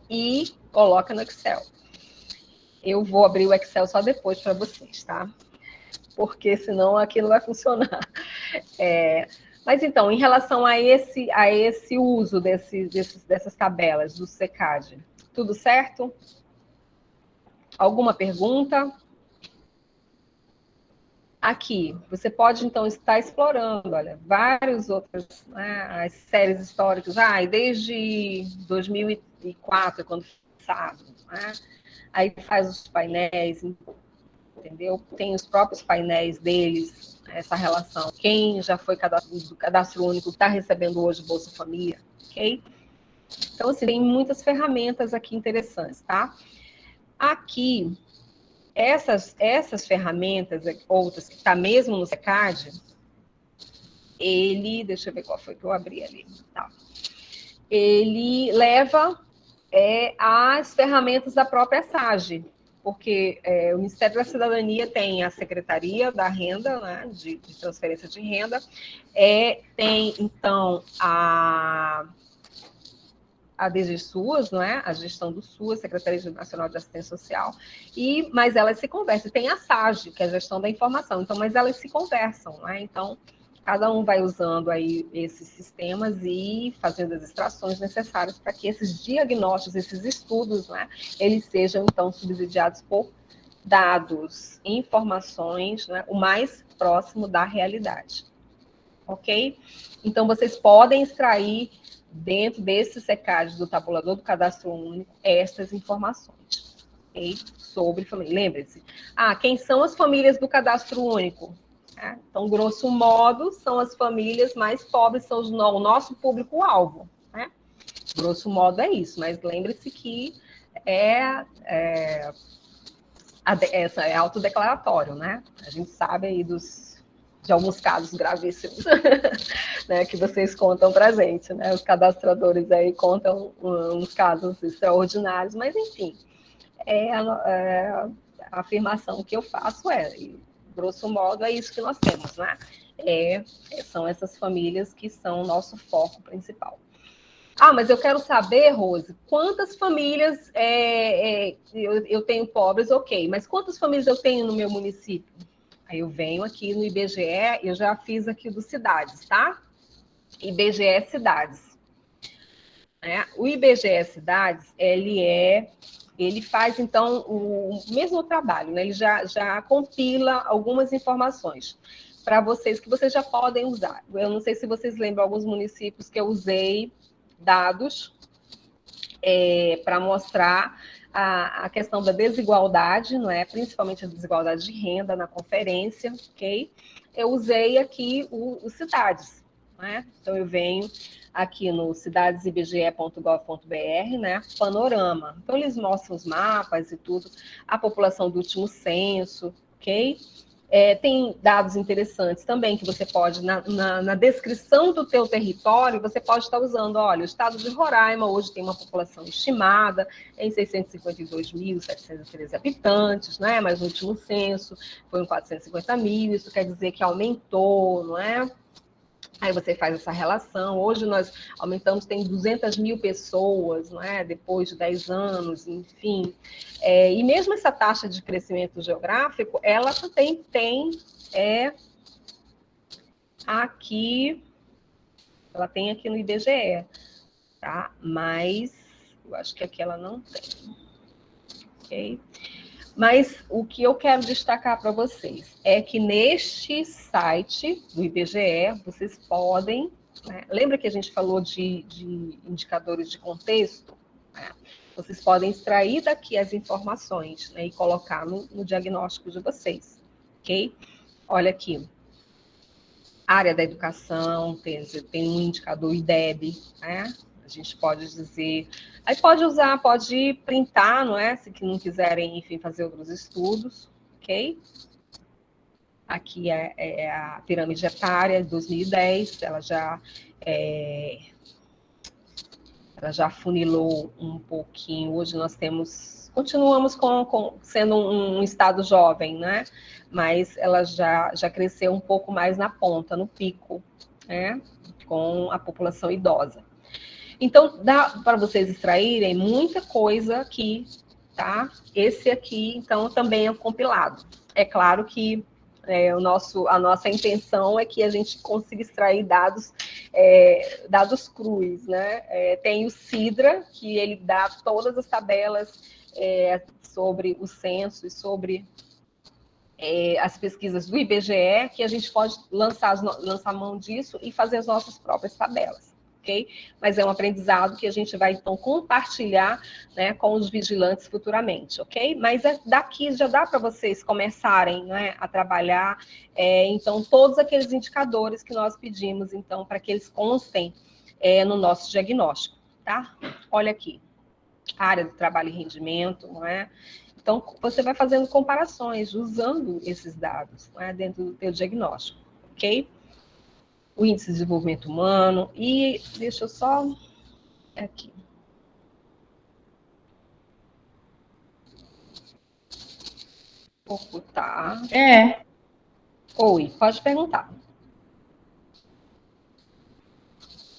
Speaker 1: e coloca no Excel. Eu vou abrir o Excel só depois para vocês, tá? Porque senão aqui não vai funcionar. Mas então, em relação a esse uso dessas tabelas do SECAD, tudo certo? Alguma pergunta? Aqui, você pode, então, estar explorando, olha, várias outras, né, as séries históricas, desde 2004, quando foi lançado, né? Aí faz os painéis, entendeu? Tem os próprios painéis deles, essa relação. Quem já foi do cadastro único está recebendo hoje Bolsa Família, ok? Então, assim, tem muitas ferramentas aqui interessantes, tá? Aqui, essas ferramentas, outras que está mesmo no SECAD, deixa eu ver qual foi que eu abri ali, tá? Ele leva as ferramentas da própria SAGE, porque o Ministério da Cidadania tem a Secretaria da Renda, né, de transferência de renda, tem, então, a DG SUAS, não é? A gestão do SUAS, Secretaria Nacional de Assistência Social, mas elas se conversam. Tem a SAGE, que é a gestão da informação, então, mas elas se conversam, não é? Então, cada um vai usando aí esses sistemas e fazendo as extrações necessárias para que esses diagnósticos, esses estudos, né, eles sejam, então, subsidiados por dados, informações, né, o mais próximo da realidade. Ok? Então, vocês podem extrair dentro desse SECAD do tabulador do cadastro único essas informações, okay? Sobre família. Lembre-se, quem são as famílias do cadastro único? Então, grosso modo, são as famílias mais pobres, são o nosso público-alvo, né? Grosso modo é isso, mas lembre-se que essa é autodeclaratório, né? A gente sabe aí de alguns casos gravíssimos, né, que vocês contam para a gente, né? Os cadastradores aí contam uns casos extraordinários, mas enfim, a afirmação que eu faço grosso modo, é isso que nós temos, né? São essas famílias que são o nosso foco principal. Mas eu quero saber, Rose, quantas famílias eu tenho pobres, ok, mas quantas famílias eu tenho no meu município? Aí eu venho aqui no IBGE, eu já fiz aqui do Cidades, tá? IBGE Cidades. O IBGE Cidades, ele faz, então, o mesmo trabalho, né? Ele já compila algumas informações para vocês, que vocês já podem usar. Eu não sei se vocês lembram alguns municípios que eu usei dados para mostrar a questão da desigualdade, não é? Principalmente a desigualdade de renda na conferência, ok? Eu usei aqui os Cidades, né? Então, eu venho aqui no cidadesibge.gov.br, né? Panorama. Então, eles mostram os mapas e tudo, a população do último censo, ok? Tem dados interessantes também que você pode, na descrição do teu território, você pode estar usando, olha, o estado de Roraima hoje tem uma população estimada em 652.713 habitantes, né? Mas no último censo foi em 450 mil, isso quer dizer que aumentou, não é? Aí você faz essa relação. Hoje nós aumentamos, tem 200 mil pessoas, não é? Depois de 10 anos, enfim. E mesmo essa taxa de crescimento geográfico, ela também tem aqui, ela tem aqui no IBGE, tá? Mas eu acho que aqui ela não tem. Ok? Mas o que eu quero destacar para vocês é que neste site do IBGE, vocês podem... Né, lembra que a gente falou de indicadores de contexto? Né? Vocês podem extrair daqui as informações, né, e colocar no diagnóstico de vocês. Ok? Olha aqui. Área da educação, tem um indicador IDEB, né? A gente pode dizer... Aí pode printar, não é? Se não quiserem, enfim, fazer outros estudos, ok? Aqui é a pirâmide etária de 2010, ela já funilou um pouquinho. Hoje nós continuamos sendo um estado jovem, né? Mas ela já cresceu um pouco mais na ponta, no pico, né? Com a população idosa. Então, dá para vocês extraírem muita coisa aqui, tá? Esse aqui, então, também é um compilado. É claro que a nossa intenção é que a gente consiga extrair dados crus, né? Tem o Sidra, que ele dá todas as tabelas sobre o censo e sobre as pesquisas do IBGE, que a gente pode lançar mão disso e fazer as nossas próprias tabelas. Okay? Mas é um aprendizado que a gente vai, então, compartilhar, né, com os vigilantes futuramente, ok? Mas daqui já dá para vocês começarem, né, a trabalhar, então, todos aqueles indicadores que nós pedimos, então, para que eles constem no nosso diagnóstico, tá? Olha aqui, área do trabalho e rendimento, não é? Então, você vai fazendo comparações, usando esses dados, né, dentro do teu diagnóstico, ok? O índice de desenvolvimento humano, e deixa eu só... Aqui. Ocultar. Oi, pode perguntar.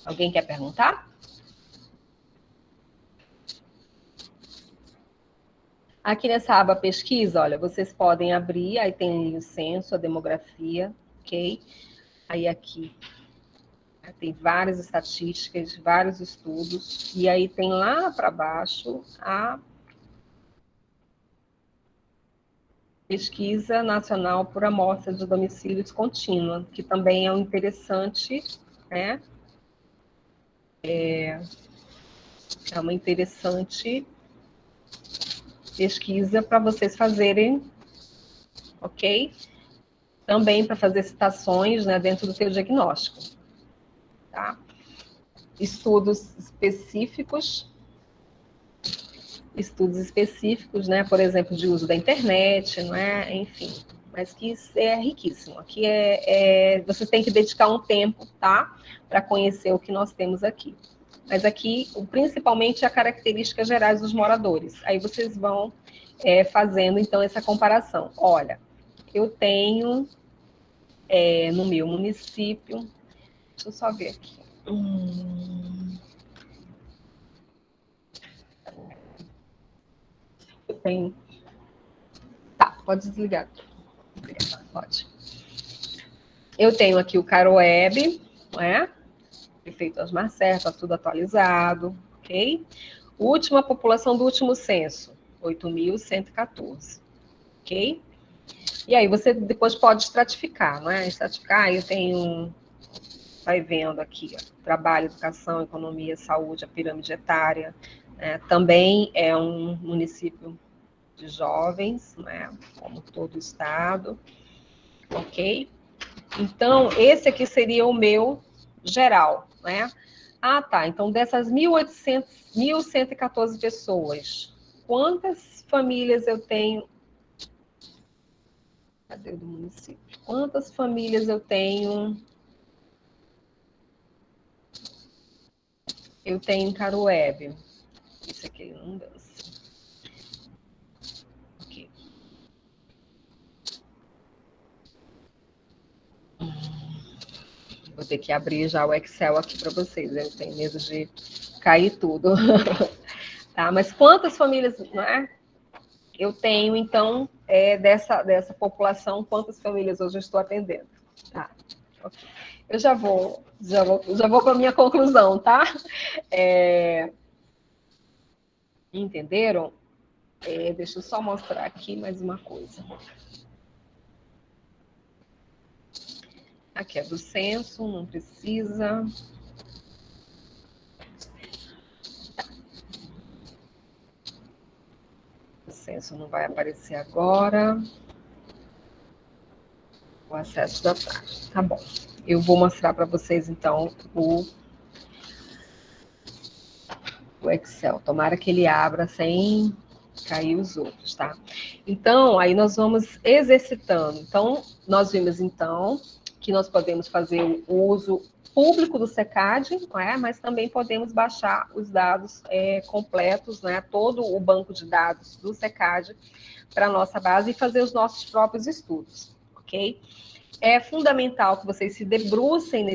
Speaker 1: Alguém quer perguntar? Aqui nessa aba pesquisa, olha, vocês podem abrir, aí tem o censo, a demografia, ok? Aí aqui tem várias estatísticas, vários estudos, e aí tem lá para baixo a Pesquisa Nacional por Amostra de Domicílios Contínua, que também é um interessante, né? É uma interessante pesquisa para vocês fazerem, ok? Também para fazer citações, né, dentro do seu diagnóstico. Tá? Estudos específicos, né, por exemplo, de uso da internet, não é? Enfim, mas que isso é riquíssimo. Aqui você tem que dedicar um tempo, tá? Para conhecer o que nós temos aqui. Mas aqui, principalmente, a características gerais dos moradores. Aí vocês vão fazendo, então, essa comparação. Olha, eu tenho no meu município... Deixa eu só ver aqui. Eu tenho... Tá, pode desligar. Pode. Eu tenho aqui o Caroeb, não é? Prefeito Osmar Serra, está tudo atualizado, ok? Última população do último censo, 8.114, ok? E aí você depois pode estratificar, não é? Estratificar, eu tenho... Vai vendo aqui, ó, trabalho, educação, economia, saúde, a pirâmide etária. Também é um município de jovens, né, como todo o estado, ok? Então, esse aqui seria o meu geral, né? Ah, tá, então dessas 1.114 pessoas, quantas famílias eu tenho Cadê o do município? Quantas famílias eu tenho? Eu tenho em Caruebe. Isso aqui não dança. Aqui. Vou ter que abrir já o Excel aqui para vocês. Eu tenho medo de cair tudo. Tá? Mas quantas famílias, não é? Eu tenho, então, dessa população, quantas famílias hoje eu estou atendendo? Tá. Okay. Eu já vou para a minha conclusão, tá? Entenderam? Deixa eu só mostrar aqui mais uma coisa. Aqui é do censo, não precisa. O censo não vai aparecer agora. O acesso da taxa. Tá bom. Eu vou mostrar para vocês, então, o Excel. Tomara que ele abra sem cair os outros, tá? Então, aí nós vamos exercitando. Então, nós vimos, então, que nós podemos fazer o uso público do SECAD, mas também podemos baixar os dados completos, todo o banco de dados do SECAD para a nossa base e fazer os nossos próprios estudos, ok? É fundamental que vocês se debrucem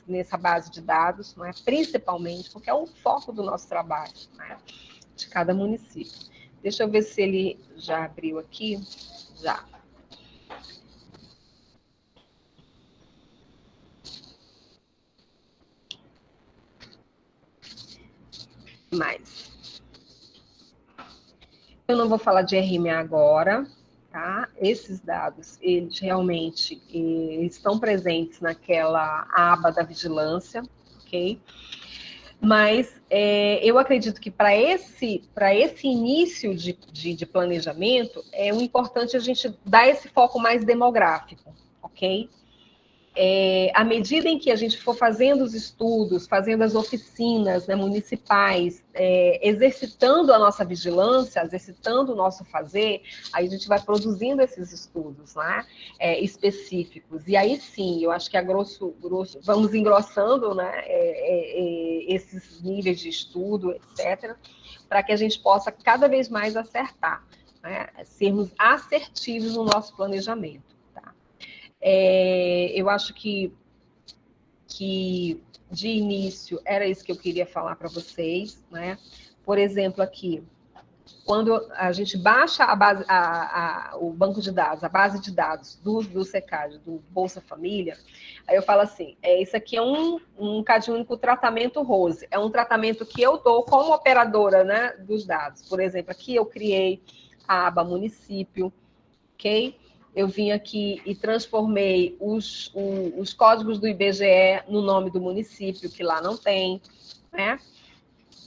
Speaker 1: nessa base de dados, principalmente, porque é o foco do nosso trabalho, de cada município. Deixa eu ver se ele já abriu aqui. Já. Mais. Eu não vou falar de RMA agora, tá? Esses dados, eles realmente estão presentes naquela aba da vigilância, ok? Mas eu acredito que para esse início de planejamento, o importante a gente dar esse foco mais demográfico, ok? À medida em que a gente for fazendo os estudos, fazendo as oficinas municipais, exercitando a nossa vigilância, exercitando o nosso fazer, aí a gente vai produzindo esses estudos específicos. E aí sim, eu acho que a grosso vamos engrossando esses níveis de estudo, etc., para que a gente possa cada vez mais acertar, sermos assertivos no nosso planejamento. Eu acho que de início era isso que eu queria falar para vocês, Por exemplo, aqui, quando a gente baixa o banco de dados, a base de dados do SECAD, do Bolsa Família, aí eu falo assim, isso aqui é um CAD único tratamento ROSE, é um tratamento que eu dou como operadora, dos dados. Por exemplo, aqui eu criei a aba município, ok? Eu vim aqui e transformei os códigos do IBGE no nome do município, que lá não tem,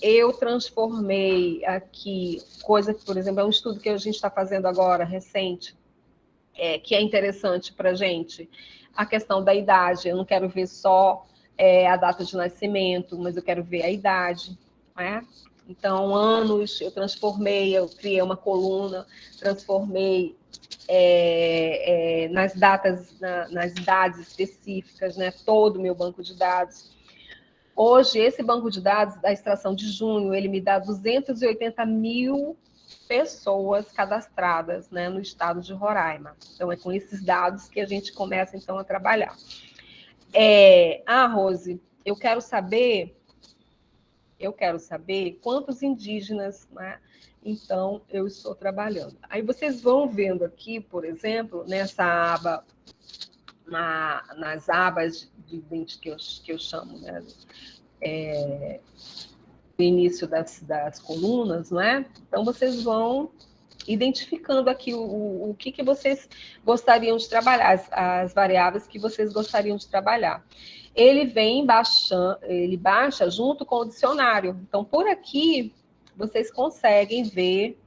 Speaker 1: Eu transformei aqui coisa que, por exemplo, é um estudo que a gente está fazendo agora, recente, que é interessante para a gente, a questão da idade. Eu não quero ver só a data de nascimento, mas eu quero ver a idade, Então, anos, eu criei uma coluna, transformei nas datas, nas idades específicas, todo o meu banco de dados. Hoje, esse banco de dados da extração de junho, ele me dá 280 mil pessoas cadastradas no estado de Roraima. Então, é com esses dados que a gente começa, então, a trabalhar. Rose, eu quero saber quantos indígenas, então eu estou trabalhando. Aí vocês vão vendo aqui, por exemplo, nessa aba, nas abas de identidade que eu chamo, no início das colunas, Então vocês vão identificando aqui o que vocês gostariam de trabalhar, as variáveis que vocês gostariam de trabalhar. Ele baixa junto com o dicionário. Então, por aqui, vocês conseguem ver,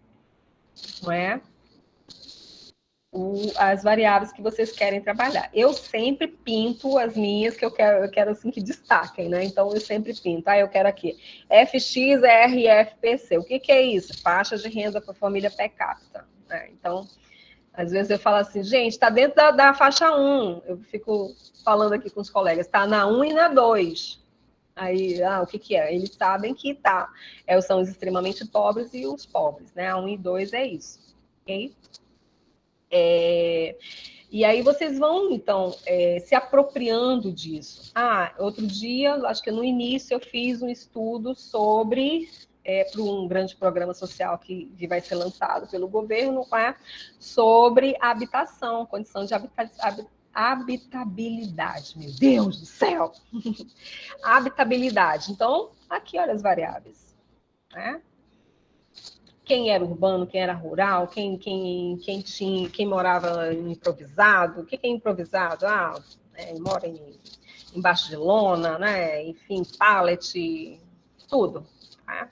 Speaker 1: as variáveis que vocês querem trabalhar. Eu sempre pinto as minhas que eu quero assim que destaquem, Então, eu sempre pinto. Eu quero aqui FXRFPC. O que é isso? Faixa de renda para família per capita. Então, Às vezes eu falo assim, gente, está dentro da faixa 1. Eu fico falando aqui com os colegas, está na 1 e na 2. Aí, o que é? Eles sabem que tá. São os extremamente pobres e os pobres, né? A 1 e 2 é isso. Ok? E aí vocês vão, então, se apropriando disso. Outro dia, acho que no início, eu fiz um estudo sobre, para um grande programa social que vai ser lançado pelo governo, sobre habitação, condição de habitabilidade. Meu Deus do céu! Habitabilidade. Então, aqui, olha as variáveis. Né? Quem era urbano, quem era rural, quem morava em improvisado. O que é improvisado? Mora embaixo de lona, né? Enfim, pallet, tudo. Tá?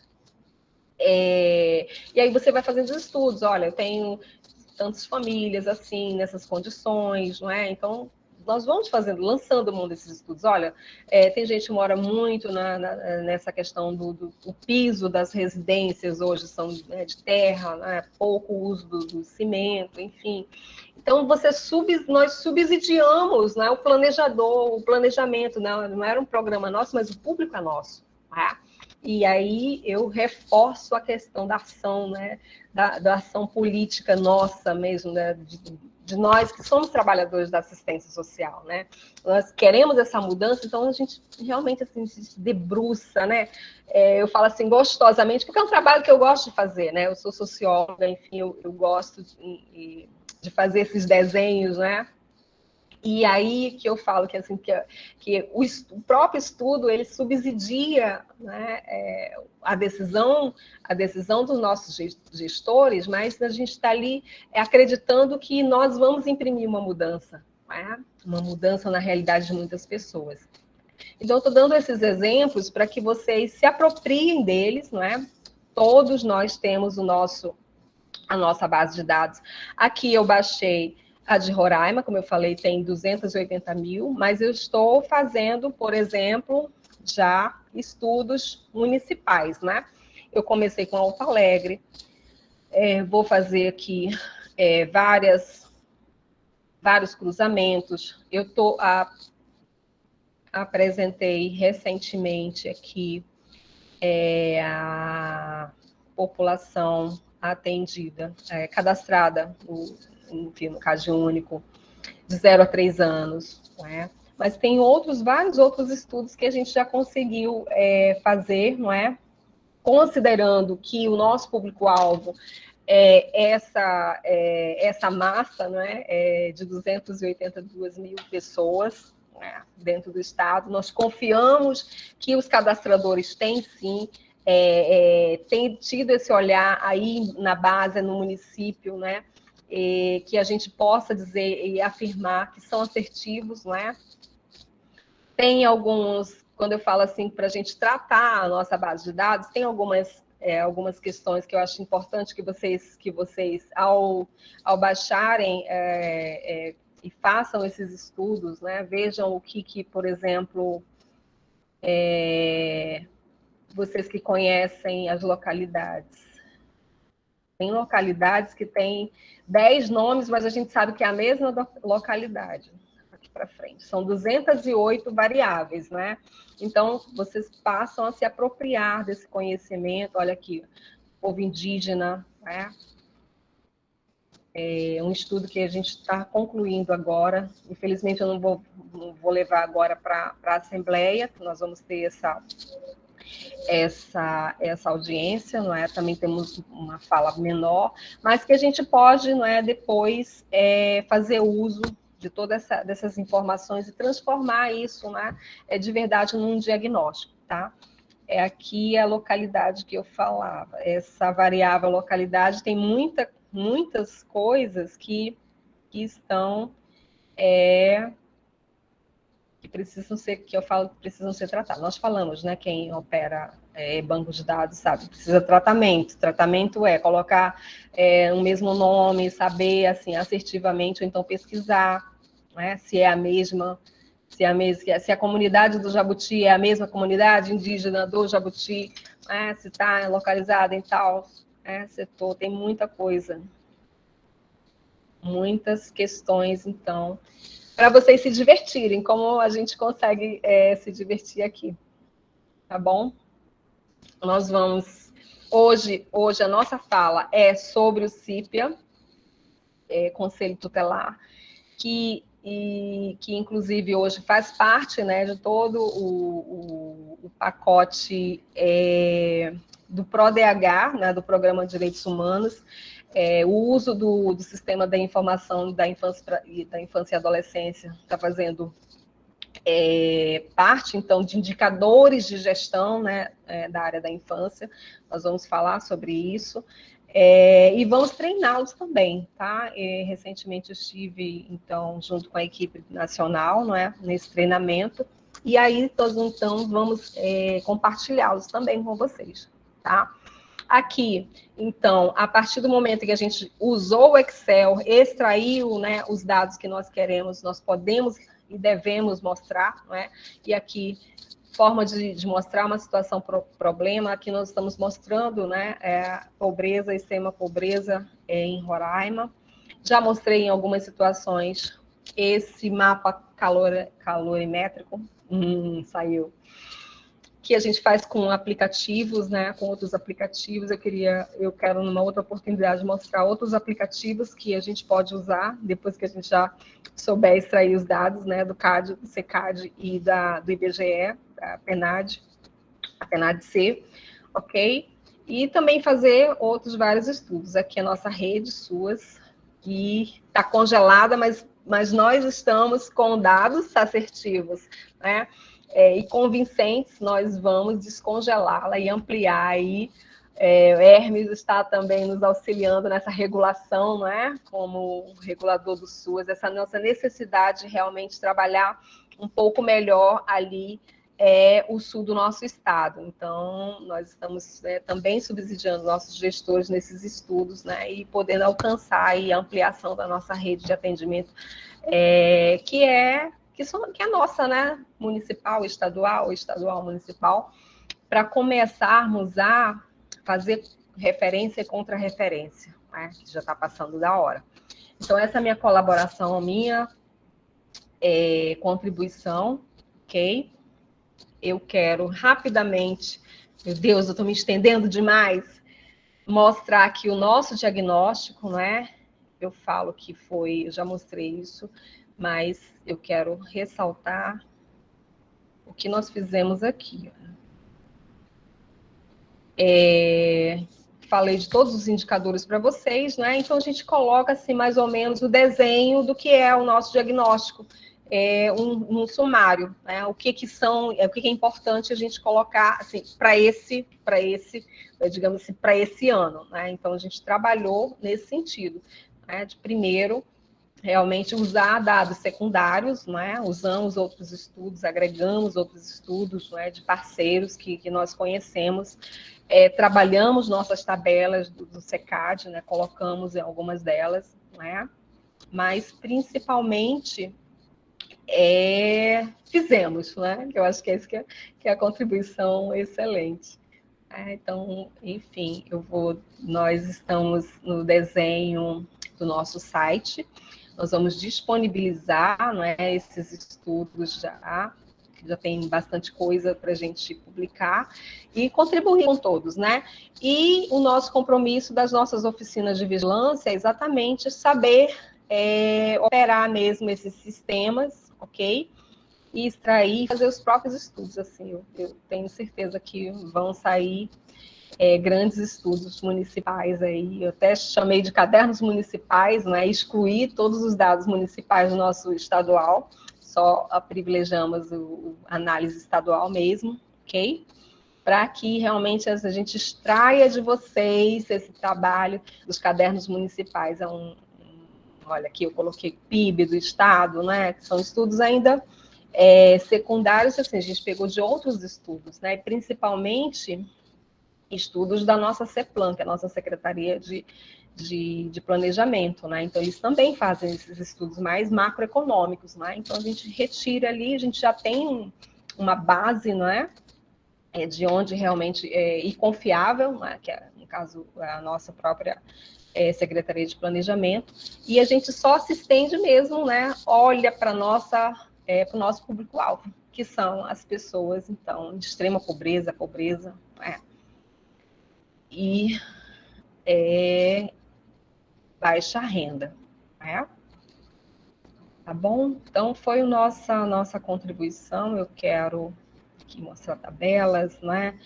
Speaker 1: E aí você vai fazendo os estudos. Olha, eu tenho tantas famílias assim, nessas condições, não é? Então, nós vamos lançando mão desses estudos. Olha, tem gente que mora muito nessa questão do piso das residências, hoje são de terra, né? Pouco uso do cimento, enfim. Então, nós subsidiamos, né, o planejamento, não era um programa nosso, mas o público é nosso. Tá? E aí eu reforço a questão da ação, né, da ação política nossa mesmo, né, de nós que somos trabalhadores da assistência social, né? Nós queremos essa mudança, então a gente realmente assim, se debruça, né? Eu falo assim gostosamente, porque é um trabalho que eu gosto de fazer, né? Eu sou socióloga, enfim, eu gosto de fazer esses desenhos, né? E aí que eu falo que, assim, que o próprio estudo ele subsidia, né, a decisão dos nossos gestores, mas a gente está ali acreditando que nós vamos imprimir uma mudança, né? Uma mudança na realidade de muitas pessoas. Então, estou dando esses exemplos para que vocês se apropriem deles, não é? Todos nós temos a nossa base de dados. Aqui eu baixei a de Roraima, como eu falei, tem 280 mil, mas eu estou fazendo, por exemplo, já estudos municipais, né? Eu comecei com Alto Alegre, vou fazer aqui vários cruzamentos. Eu apresentei recentemente aqui a população atendida, cadastrada, enfim, no caso único, de 0 a 3 anos. Né? Mas tem vários outros estudos que a gente já conseguiu fazer, não é? Considerando que o nosso público-alvo essa massa, não é? De 282 mil pessoas, né? Dentro do Estado, nós confiamos que os cadastradores têm, sim, têm tido esse olhar aí na base, no município, né? Que a gente possa dizer e afirmar que são assertivos, não é? Tem alguns, quando eu falo assim, para a gente tratar a nossa base de dados, tem algumas questões que eu acho importante que vocês ao baixarem e façam esses estudos, né? Vejam o que por exemplo, vocês que conhecem as localidades. Tem localidades que têm 10 nomes, mas a gente sabe que é a mesma localidade. Aqui para frente. São 208 variáveis, né? Então, vocês passam a se apropriar desse conhecimento. Olha aqui, povo indígena, né? Um estudo que a gente está concluindo agora. Infelizmente, eu não vou levar agora para a Assembleia, que nós vamos ter essa audiência, não é? Também temos uma fala menor, mas que a gente pode, não é, depois fazer uso de todas dessas informações e transformar isso, né, de verdade num diagnóstico, tá? Aqui a localidade que eu falava, essa variável localidade tem muitas coisas que estão que precisam ser tratadas. Nós falamos, né? Quem opera banco de dados sabe, precisa de tratamento. Tratamento é colocar o mesmo nome, saber assim assertivamente, ou então pesquisar, né, se é a mesma, se a comunidade do Jabuti é a mesma comunidade indígena do Jabuti, né, se está localizada em tal setor, tem muita coisa. muitas questões, então, para vocês se divertirem, como a gente consegue se divertir aqui, tá bom? Nós vamos... Hoje a nossa fala é sobre o CIPIA, Conselho Tutelar, que inclusive hoje faz parte, né, de todo o pacote do PRODH, né, do Programa de Direitos Humanos, o uso do sistema da informação da infância e adolescência está fazendo parte, então, de indicadores de gestão, né, da área da infância. Nós vamos falar sobre isso. E vamos treiná-los também, tá? Recentemente eu estive, então, junto com a equipe nacional, não é? Nesse treinamento, e aí nós, então, vamos compartilhá-los também com vocês, tá? Aqui, então, a partir do momento que a gente usou o Excel, extraiu, né, os dados que nós queremos, nós podemos e devemos mostrar, não é? E aqui, forma de mostrar uma situação problema, aqui nós estamos mostrando, né, pobreza, extrema pobreza em Roraima. Já mostrei em algumas situações esse mapa calorimétrico, saiu, que a gente faz com aplicativos, né, com outros aplicativos. Eu quero, numa outra oportunidade, mostrar outros aplicativos que a gente pode usar, depois que a gente já souber extrair os dados, né, do CAD, do CECAD e do IBGE, da PNAD, a PNAD-C, ok? E também fazer outros vários estudos. Aqui a nossa rede, SUAS, que está congelada, mas nós estamos com dados assertivos, né? E convincentes, nós vamos descongelá-la e ampliar aí. O Hermes está também nos auxiliando nessa regulação, não é? Como regulador do SUAS, essa nossa necessidade de realmente trabalhar um pouco melhor ali o sul do nosso estado. Então, nós estamos também subsidiando nossos gestores nesses estudos, né? E podendo alcançar aí a ampliação da nossa rede de atendimento, que é nossa, né? Municipal, estadual, municipal, para começarmos a fazer referência e contra-referência, né? Que já está passando da hora. Então, essa é a minha colaboração, a minha contribuição, ok? Eu quero rapidamente, meu Deus, eu estou me estendendo demais, mostrar aqui o nosso diagnóstico, né? Eu falo que eu já mostrei isso, mas eu quero ressaltar o que nós fizemos aqui. Falei de todos os indicadores para vocês, né? Então a gente coloca assim mais ou menos o desenho do que é o nosso diagnóstico, um sumário, né? O que é importante a gente colocar assim digamos assim, para esse ano, né? Então a gente trabalhou nesse sentido, né? De primeiro realmente usar dados secundários, né? Usamos outros estudos, agregamos outros estudos, né, de parceiros que nós conhecemos, trabalhamos nossas tabelas do CECAD, né? Colocamos em algumas delas, né? Mas principalmente fizemos, né? Eu acho que essa que é a contribuição excelente. Então, enfim, nós estamos no desenho do nosso site. Nós vamos disponibilizar, não é, esses estudos já tem bastante coisa para a gente publicar e contribuir com todos, né? E o nosso compromisso das nossas oficinas de vigilância é exatamente saber operar mesmo esses sistemas, ok? E extrair e fazer os próprios estudos, assim, eu tenho certeza que vão sair grandes estudos municipais aí, eu até chamei de cadernos municipais, né? Excluir todos os dados municipais do nosso estadual, só privilegiamos a análise estadual mesmo, ok? Para que realmente a gente extraia de vocês esse trabalho dos cadernos municipais. Olha, aqui eu coloquei PIB do estado, né? Que são estudos ainda secundários, assim, a gente pegou de outros estudos, né? Principalmente estudos da nossa CEPLAN, que é a nossa Secretaria de Planejamento, né? Então, eles também fazem esses estudos mais macroeconômicos, né? Então, a gente retira ali, a gente já tem uma base, não é? De onde realmente e confiável, né? Que no caso, a nossa própria Secretaria de Planejamento, e a gente só se estende mesmo, né, olha para o nosso público-alvo, que são as pessoas, então, de extrema pobreza, e baixa renda, né? Tá bom? Então, foi a nossa contribuição. Eu quero aqui mostrar tabelas, né?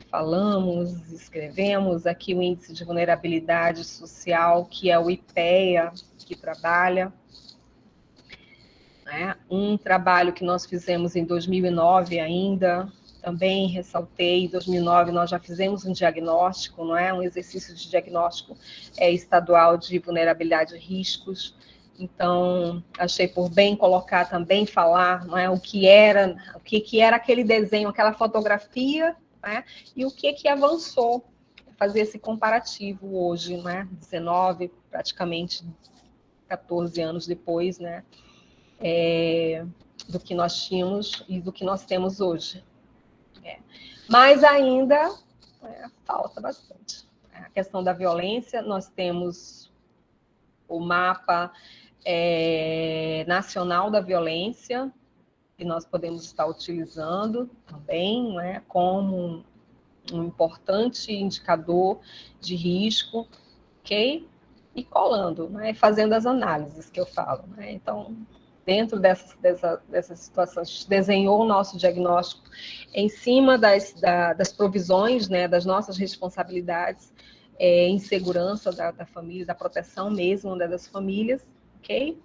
Speaker 1: Falamos, escrevemos aqui o Índice de Vulnerabilidade Social, que é o IPEA, que trabalha. Né? Um trabalho que nós fizemos em 2009 ainda, também ressaltei, em 2009 nós já fizemos um diagnóstico, não é? Um exercício de diagnóstico estadual de vulnerabilidade e riscos. Então, achei por bem colocar também, falar, não é, o que era aquele desenho, aquela fotografia, né, e o que avançou, fazer esse comparativo hoje, né, 19, praticamente 14 anos depois, né, do que nós tínhamos e do que nós temos hoje. Mas ainda falta bastante. A questão da violência, nós temos o mapa nacional da violência, que nós podemos estar utilizando também, né, como um importante indicador de risco, ok? E colando, né, fazendo as análises que eu falo. Né? Então, dentro dessas situações, desenhou o nosso diagnóstico em cima das provisões, né, das nossas responsabilidades em segurança da família, da proteção mesmo, né, das famílias, ok?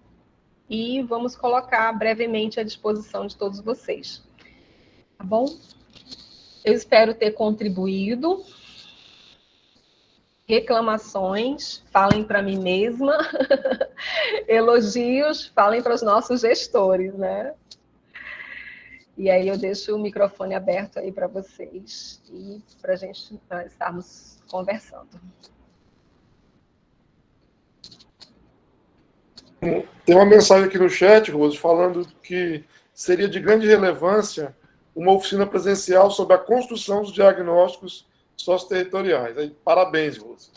Speaker 1: E vamos colocar brevemente à disposição de todos vocês. Tá bom? Eu espero ter contribuído. Reclamações, falem para mim mesma. Elogios, falem para os nossos gestores, né? E aí eu deixo o microfone aberto aí para vocês e para a gente estarmos conversando.
Speaker 2: Tem uma mensagem aqui no chat, Rose, falando que seria de grande relevância uma oficina presencial sobre a construção dos diagnósticos socioterritoriais. Aí, parabéns, Rose.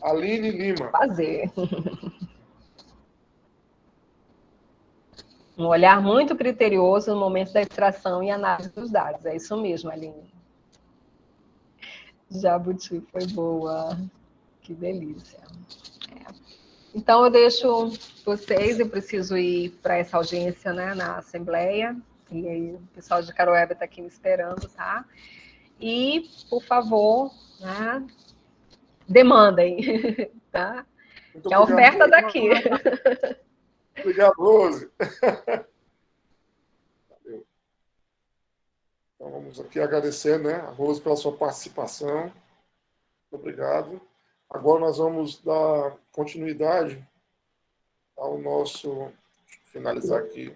Speaker 2: Aline Lima.
Speaker 1: Fazer. Um olhar muito criterioso no momento da extração e análise dos dados. É isso mesmo, Aline. Jabuti foi boa. Que delícia. Então, eu deixo vocês, eu preciso ir para essa audiência, né, na Assembleia, e aí o pessoal de Caroeba está aqui me esperando, tá? E, por favor, né, demandem, tá? Que a oferta daqui.
Speaker 2: Obrigado, Rose. Então, vamos aqui agradecer, né, a Rose pela sua participação. Muito obrigado. Agora nós vamos dar continuidade ao nosso... Finalizar aqui